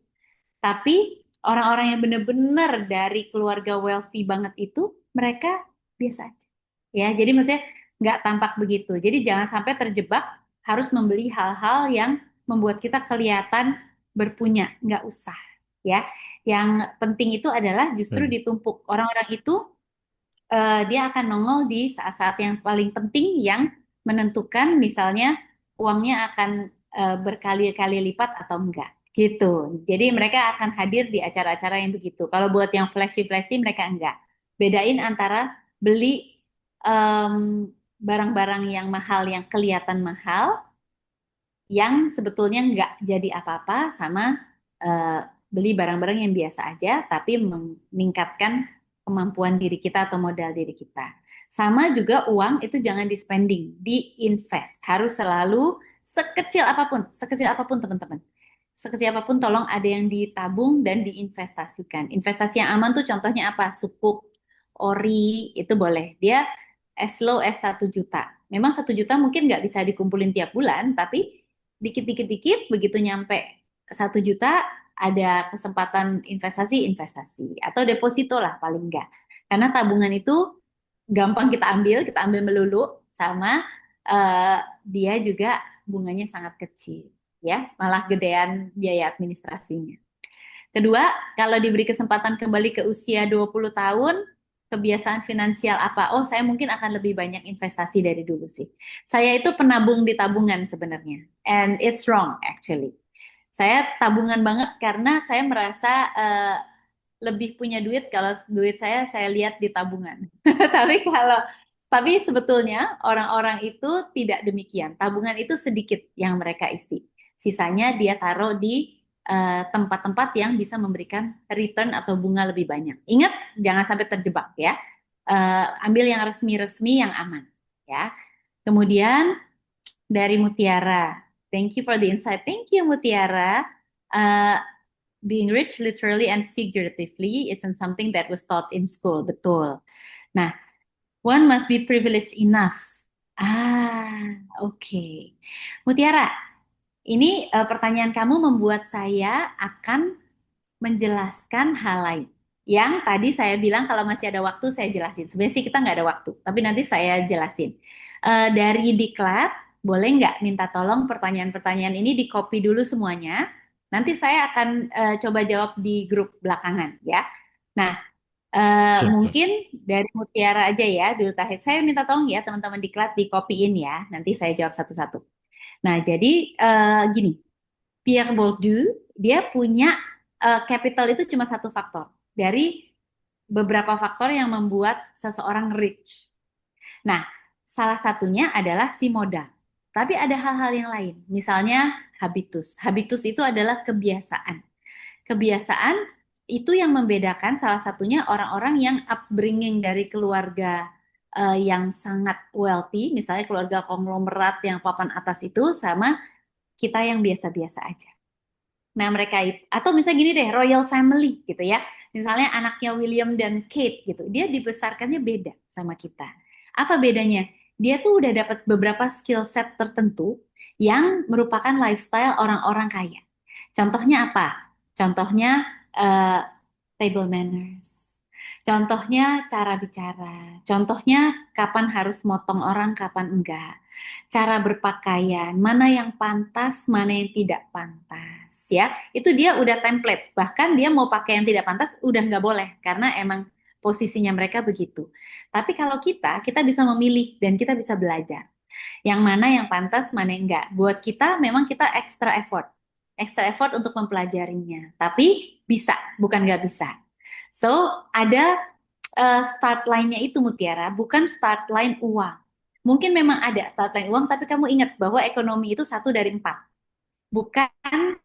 Tapi orang-orang yang benar-benar dari keluarga wealthy banget itu, mereka biasa aja. Ya, jadi maksudnya nggak tampak begitu. Jadi jangan sampai terjebak harus membeli hal-hal yang membuat kita kelihatan berpunya. Nggak usah. Ya, yang penting itu adalah justru Hmm. ditumpuk. Orang-orang itu dia akan nongol di saat-saat yang paling penting yang menentukan misalnya uangnya akan berkali-kali lipat atau enggak gitu. Jadi mereka akan hadir di acara-acara yang begitu. Kalau buat yang flashy-flashy mereka enggak. Bedain antara beli em, barang-barang yang mahal yang kelihatan mahal yang sebetulnya nggak jadi apa-apa sama eh, beli barang-barang yang biasa aja tapi meningkatkan kemampuan diri kita atau modal diri kita. Sama juga uang itu jangan di spending, di invest. Harus selalu sekecil apapun teman-teman. Sekecil apapun tolong ada yang ditabung dan diinvestasikan. Investasi yang aman tuh contohnya apa? Sukuk, ori, itu boleh. Dia as low as 1 juta. Memang 1 juta mungkin nggak bisa dikumpulin tiap bulan, tapi dikit-dikit-dikit begitu nyampe 1 juta ada kesempatan investasi atau deposito lah paling enggak. Karena tabungan itu gampang kita ambil melulu sama dia juga bunganya sangat kecil ya, malah gedean biaya administrasinya. Kedua, kalau diberi kesempatan kembali ke usia 20 tahun, kebiasaan finansial apa? Oh, saya mungkin akan lebih banyak investasi dari dulu sih. Saya itu penabung di tabungan sebenarnya. And it's wrong actually. Saya tabungan banget karena saya merasa lebih punya duit kalau duit saya lihat di tabungan. Tapi sebetulnya orang-orang itu tidak demikian. Tabungan itu sedikit yang mereka isi. Sisanya dia taruh di tempat-tempat yang bisa memberikan return atau bunga lebih banyak. Ingat, jangan sampai terjebak ya. Ambil yang resmi-resmi yang aman ya. Kemudian dari Mutiara, thank you for the insight. Thank you Mutiara. Eh, being rich literally and figuratively isn't something that was taught in school. Betul. Nah, one must be privileged enough. Oke. Mutiara, ini pertanyaan kamu membuat saya akan menjelaskan hal lain. Yang tadi saya bilang kalau masih ada waktu saya jelasin. Sebenarnya sih kita nggak ada waktu, tapi nanti saya jelasin. Dari diklat, boleh nggak minta tolong pertanyaan-pertanyaan ini di copy dulu semuanya. Nanti saya akan coba jawab di grup belakangan ya. Nah, Siap, Kak. mungkin dari Mutiara aja ya dulu terakhir. Saya minta tolong ya teman-teman diklat di copyin ya. Nanti saya jawab satu-satu. Nah, jadi gini. Pierre Bourdieu, dia punya capital itu cuma satu faktor dari beberapa faktor yang membuat seseorang rich. Nah, salah satunya adalah si modal. Tapi ada hal-hal yang lain, misalnya habitus. Habitus itu adalah kebiasaan. Kebiasaan itu yang membedakan salah satunya orang-orang yang upbringing dari keluarga yang sangat wealthy, misalnya keluarga konglomerat yang papan atas itu, sama kita yang biasa-biasa aja. Nah, mereka itu, atau misalnya gini deh, royal family gitu ya. Misalnya anaknya William dan Kate gitu. Dia dibesarkannya beda sama kita. Apa bedanya? Dia tuh udah dapat beberapa skill set tertentu yang merupakan lifestyle orang-orang kaya. Contohnya apa? Contohnya eh, table manners. Contohnya cara bicara. Contohnya kapan harus motong orang, kapan enggak. Cara berpakaian, mana yang pantas, mana yang tidak pantas. Ya, itu dia udah template. Bahkan dia mau pakai yang tidak pantas, udah nggak boleh. Karena emang posisinya mereka begitu. Tapi kalau kita bisa memilih dan kita bisa belajar. Yang mana yang pantas, mana yang enggak. Buat kita, memang kita extra effort. Extra effort untuk mempelajarinya. Tapi bisa, bukan nggak bisa. So, ada start line-nya itu Mutiara, bukan start line uang. Mungkin memang ada start line uang, tapi kamu ingat bahwa ekonomi itu satu dari empat. Bukan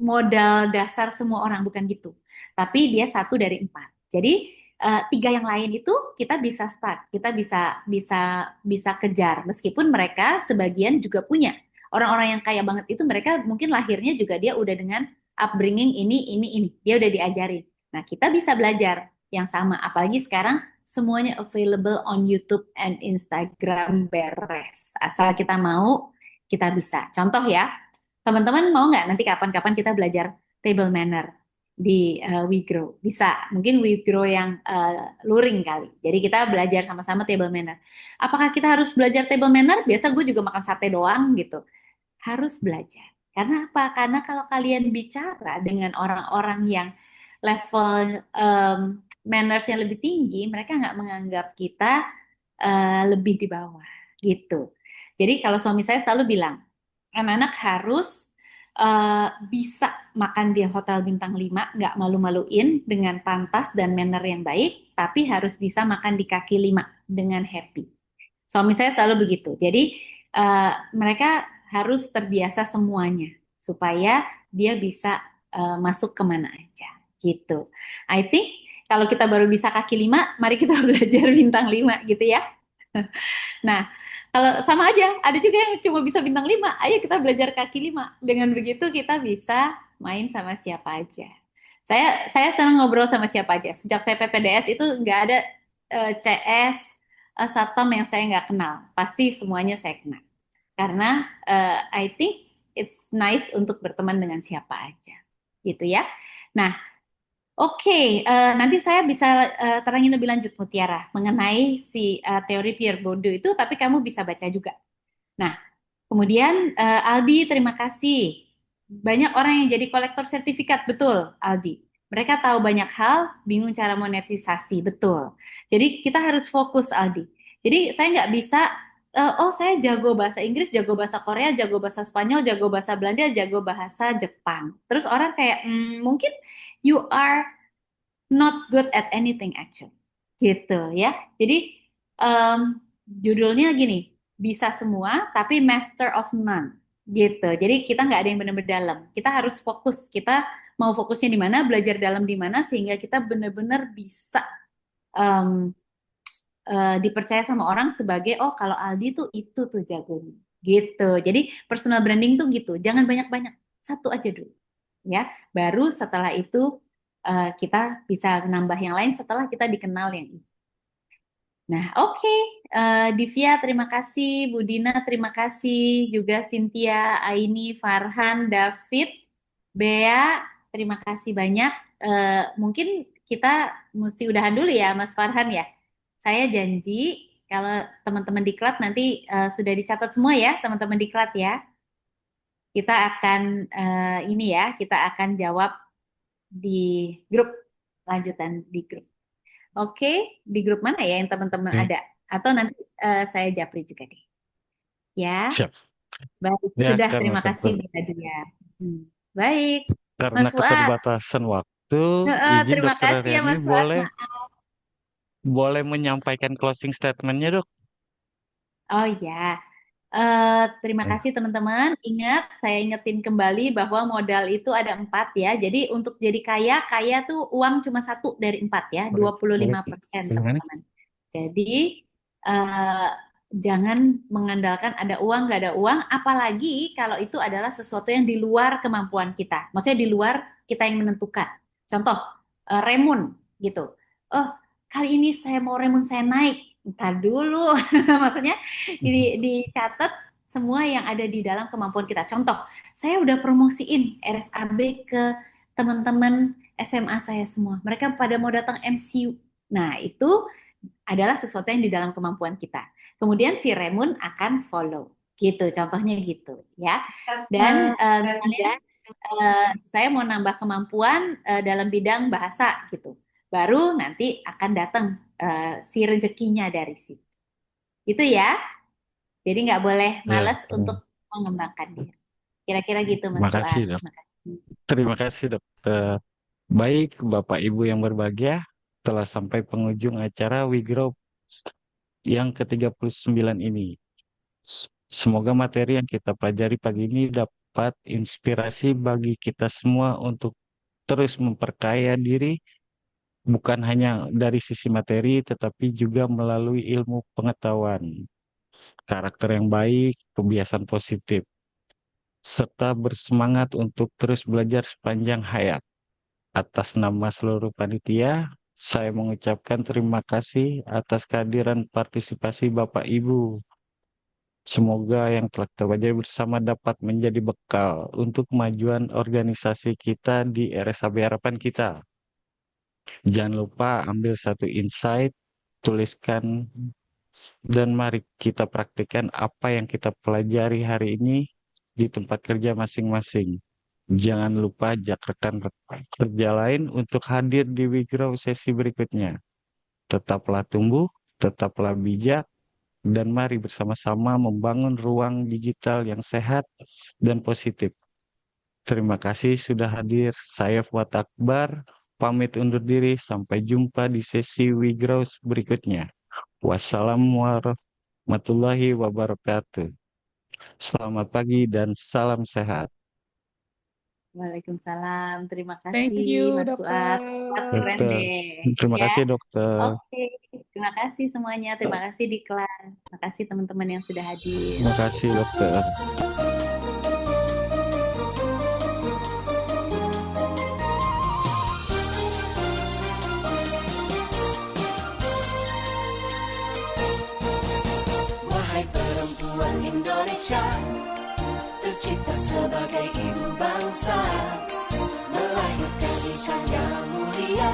modal dasar semua orang, bukan gitu. Tapi dia satu dari empat. Jadi tiga yang lain itu kita bisa start, kita bisa bisa bisa kejar. Meskipun mereka sebagian juga punya. Orang-orang yang kaya banget itu mereka mungkin lahirnya juga dia udah dengan upbringing ini. Dia udah diajarin. Nah, kita bisa belajar yang sama. Apalagi sekarang semuanya available on YouTube and Instagram beres. Asal kita mau, kita bisa. Contoh ya, teman-teman mau nggak nanti kapan-kapan kita belajar table manner di WeGrow? Bisa, mungkin WeGrow yang luring kali. Jadi kita belajar sama-sama table manner. Apakah kita harus belajar table manner? Biasa gue juga makan sate doang gitu. Harus belajar. Karena apa? Karena kalau kalian bicara dengan orang-orang yang level manners yang lebih tinggi, mereka nggak menganggap kita lebih di bawah gitu. Jadi kalau suami saya selalu bilang, anak-anak harus bisa makan di hotel bintang 5, nggak malu-maluin dengan pantas dan manner yang baik, tapi harus bisa makan di kaki 5 dengan happy. Suami saya selalu begitu. Jadi mereka harus terbiasa semuanya supaya dia bisa masuk kemana aja gitu. I think kalau kita baru bisa kaki 5, mari kita belajar bintang 5 gitu ya. Nah, kalau sama aja, ada juga yang cuma bisa bintang 5. Ayo kita belajar kaki 5. Dengan begitu kita bisa main sama siapa aja. Saya senang ngobrol sama siapa aja. Sejak saya PPDS itu nggak ada CS, satpam yang saya nggak kenal. Pasti semuanya saya kenal. Karena I think it's nice untuk berteman dengan siapa aja. Gitu ya. Nah, oke, nanti saya bisa terangin lebih lanjut Mutiara mengenai si teori Pierre Bourdieu itu, tapi kamu bisa baca juga. Nah, kemudian Aldi, terima kasih. Banyak orang yang jadi kolektor sertifikat, betul Aldi. Mereka tahu banyak hal, bingung cara monetisasi, betul. Jadi kita harus fokus Aldi. Jadi saya nggak bisa, oh saya jago bahasa Inggris, jago bahasa Korea, jago bahasa Spanyol, jago bahasa Belanda, jago bahasa Jepang. Terus orang kayak, mungkin you are not good at anything actually. Gitu ya. Jadi judulnya gini, bisa semua tapi master of none. Gitu. Jadi kita nggak ada yang benar-benar dalam. Kita harus fokus. Kita mau fokusnya di mana, belajar dalam di mana sehingga kita benar-benar bisa em, dipercaya sama orang sebagai oh kalau Aldi tuh itu tuh jagonya. Gitu. Jadi personal branding tuh gitu. Jangan banyak-banyak. Satu aja dulu ya. Baru setelah itu kita bisa nambah yang lain setelah kita dikenal yang ini. Nah, oke. Divya, terima kasih. Budina, terima kasih. Juga Cynthia, Aini, Farhan, David, Bea. terima kasih banyak. Mungkin kita mesti udahan dulu ya, Mas Farhan ya. Saya janji kalau teman-teman diklat nanti sudah dicatat semua ya, teman-teman diklat ya. Kita akan ini ya, kita akan jawab di grup lanjutan di grup. Oke, di grup mana ya yang teman-teman Oke, ada? Atau nanti saya japri juga deh. Ya, siap. baik. Ya, Sudah, karena terima kasih Mbak Nadia. Baik, karena Mas Fuad. keterbatasan waktu, izin Terima Dokter kasih ya Aryani Mas Fuad. boleh boleh menyampaikan closing statement-nya, Dok. Oh ya, terima Baik. kasih teman-teman. Ingat, saya ingetin kembali bahwa modal itu ada 4 ya. Jadi untuk jadi kaya, kaya tuh uang cuma satu dari 4 ya, Boleh, dua puluh boleh. lima persen Gimana? teman-teman. Jadi eh, jangan mengandalkan ada uang, nggak ada uang, apalagi kalau itu adalah sesuatu yang di luar kemampuan kita. Maksudnya di luar kita yang menentukan. Contoh, remun gitu. Oh, kali ini saya mau remun saya naik. Ntar dulu. Maksudnya dicatat semua yang ada di dalam kemampuan kita. Contoh, saya udah promosiin RSAB ke teman-teman SMA saya semua. Mereka pada mau datang MCU. Nah, itu adalah sesuatu yang di dalam kemampuan kita. Kemudian si Remun akan follow. Gitu, contohnya gitu ya. Dan misalnya saya mau nambah kemampuan dalam bidang bahasa gitu. Baru nanti akan datang si rezekinya dari situ. Itu ya. Jadi nggak boleh Ya, males untuk mengembangkan diri. Kira-kira gitu Mas terima kasih, Fuad. Dok. Terima kasih. Terima kasih, Dokter. Baik, Bapak Ibu yang berbahagia, telah sampai penghujung acara We Grow yang ke-39 ini. Semoga materi yang kita pelajari pagi ini dapat inspirasi bagi kita semua untuk terus memperkaya diri, bukan hanya dari sisi materi, tetapi juga melalui ilmu pengetahuan, karakter yang baik, kebiasaan positif, serta bersemangat untuk terus belajar sepanjang hayat. Atas nama seluruh panitia, saya mengucapkan terima kasih atas kehadiran partisipasi Bapak Ibu. Semoga yang telah kita pelajari bersama dapat menjadi bekal untuk kemajuan organisasi kita di RSAB Harapan kita. Jangan lupa ambil satu insight, tuliskan, dan mari kita praktikkan apa yang kita pelajari hari ini di tempat kerja masing-masing. Jangan lupa ajak rekan kerja lain untuk hadir di Wigrow sesi berikutnya. Tetaplah tumbuh, tetaplah bijak, dan mari bersama-sama membangun ruang digital yang sehat dan positif. Terima kasih sudah hadir. Saya Fuad Akbar, pamit undur diri. Sampai jumpa di sesi Wigrow berikutnya. Wassalamualaikum warahmatullahi wabarakatuh. Selamat pagi dan salam sehat. Waalaikumsalam. Terima Thank kasih you, Mas Fuad. Fuad dokter. keren Dokter, deh. terima Ya. kasih dokter. Oke. Terima kasih semuanya. Terima kasih Diklan. Terima kasih teman-teman yang sudah hadir. Terima kasih dokter. Wahai perempuan Indonesia, tercipta sebagai ibu bangsa, melahirkan insan yang mulia,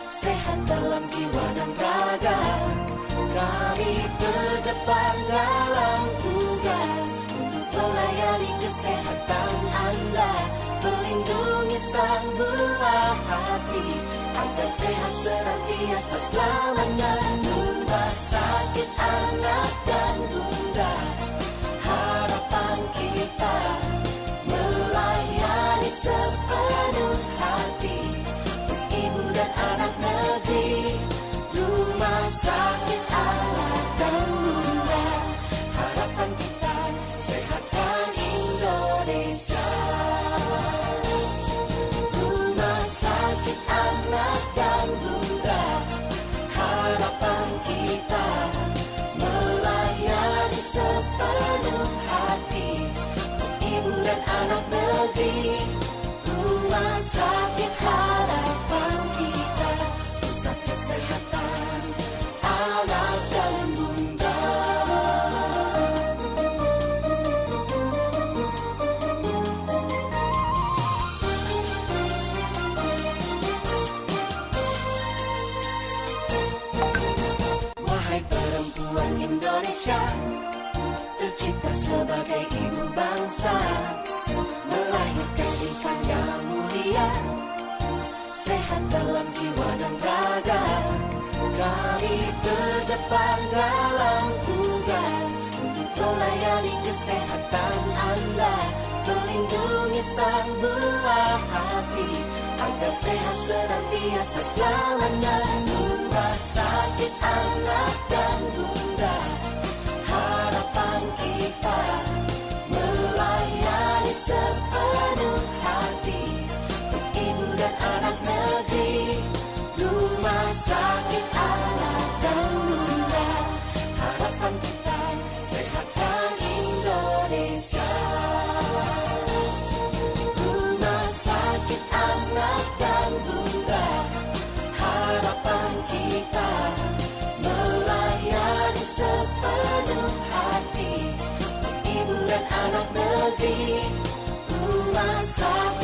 sehat dalam jiwa dan raga. Kami terdepan dalam tugas untuk melayani kesehatan Anda, melindungi sang buah hati agar sehat senantiasa selamanya. Rumah sakit anak dan bunda, harapan kita melayani sepenuh hati untuk ibu dan anak negeri. Rumah sakit anak dan bunda, harapan kita sehatkan Indonesia. Rumah sakit anak dan bunda, harapan kita melayani Persatuan Indonesia tercipta sebagai ibu bangsa, melahirkan insan yang mulia, sehat dalam jiwa dan raga. Kami terdepan dalam tugas untuk melayani kesehatan Anda, melindungi sang buah hati agar sehat senantiasa selamanya. Rumah Sakit Anak dan Bunda, harapan kita melayani sepenuh hati untuk ibu dan anak negeri. Rumah Sakit Anak dan Bunda, harapan kita sehatkan Indonesia. Rumah Sakit Anak dan Bunda, harapan kita melayani sepenuh hati ibu dan anak negeri. Rumah Sakit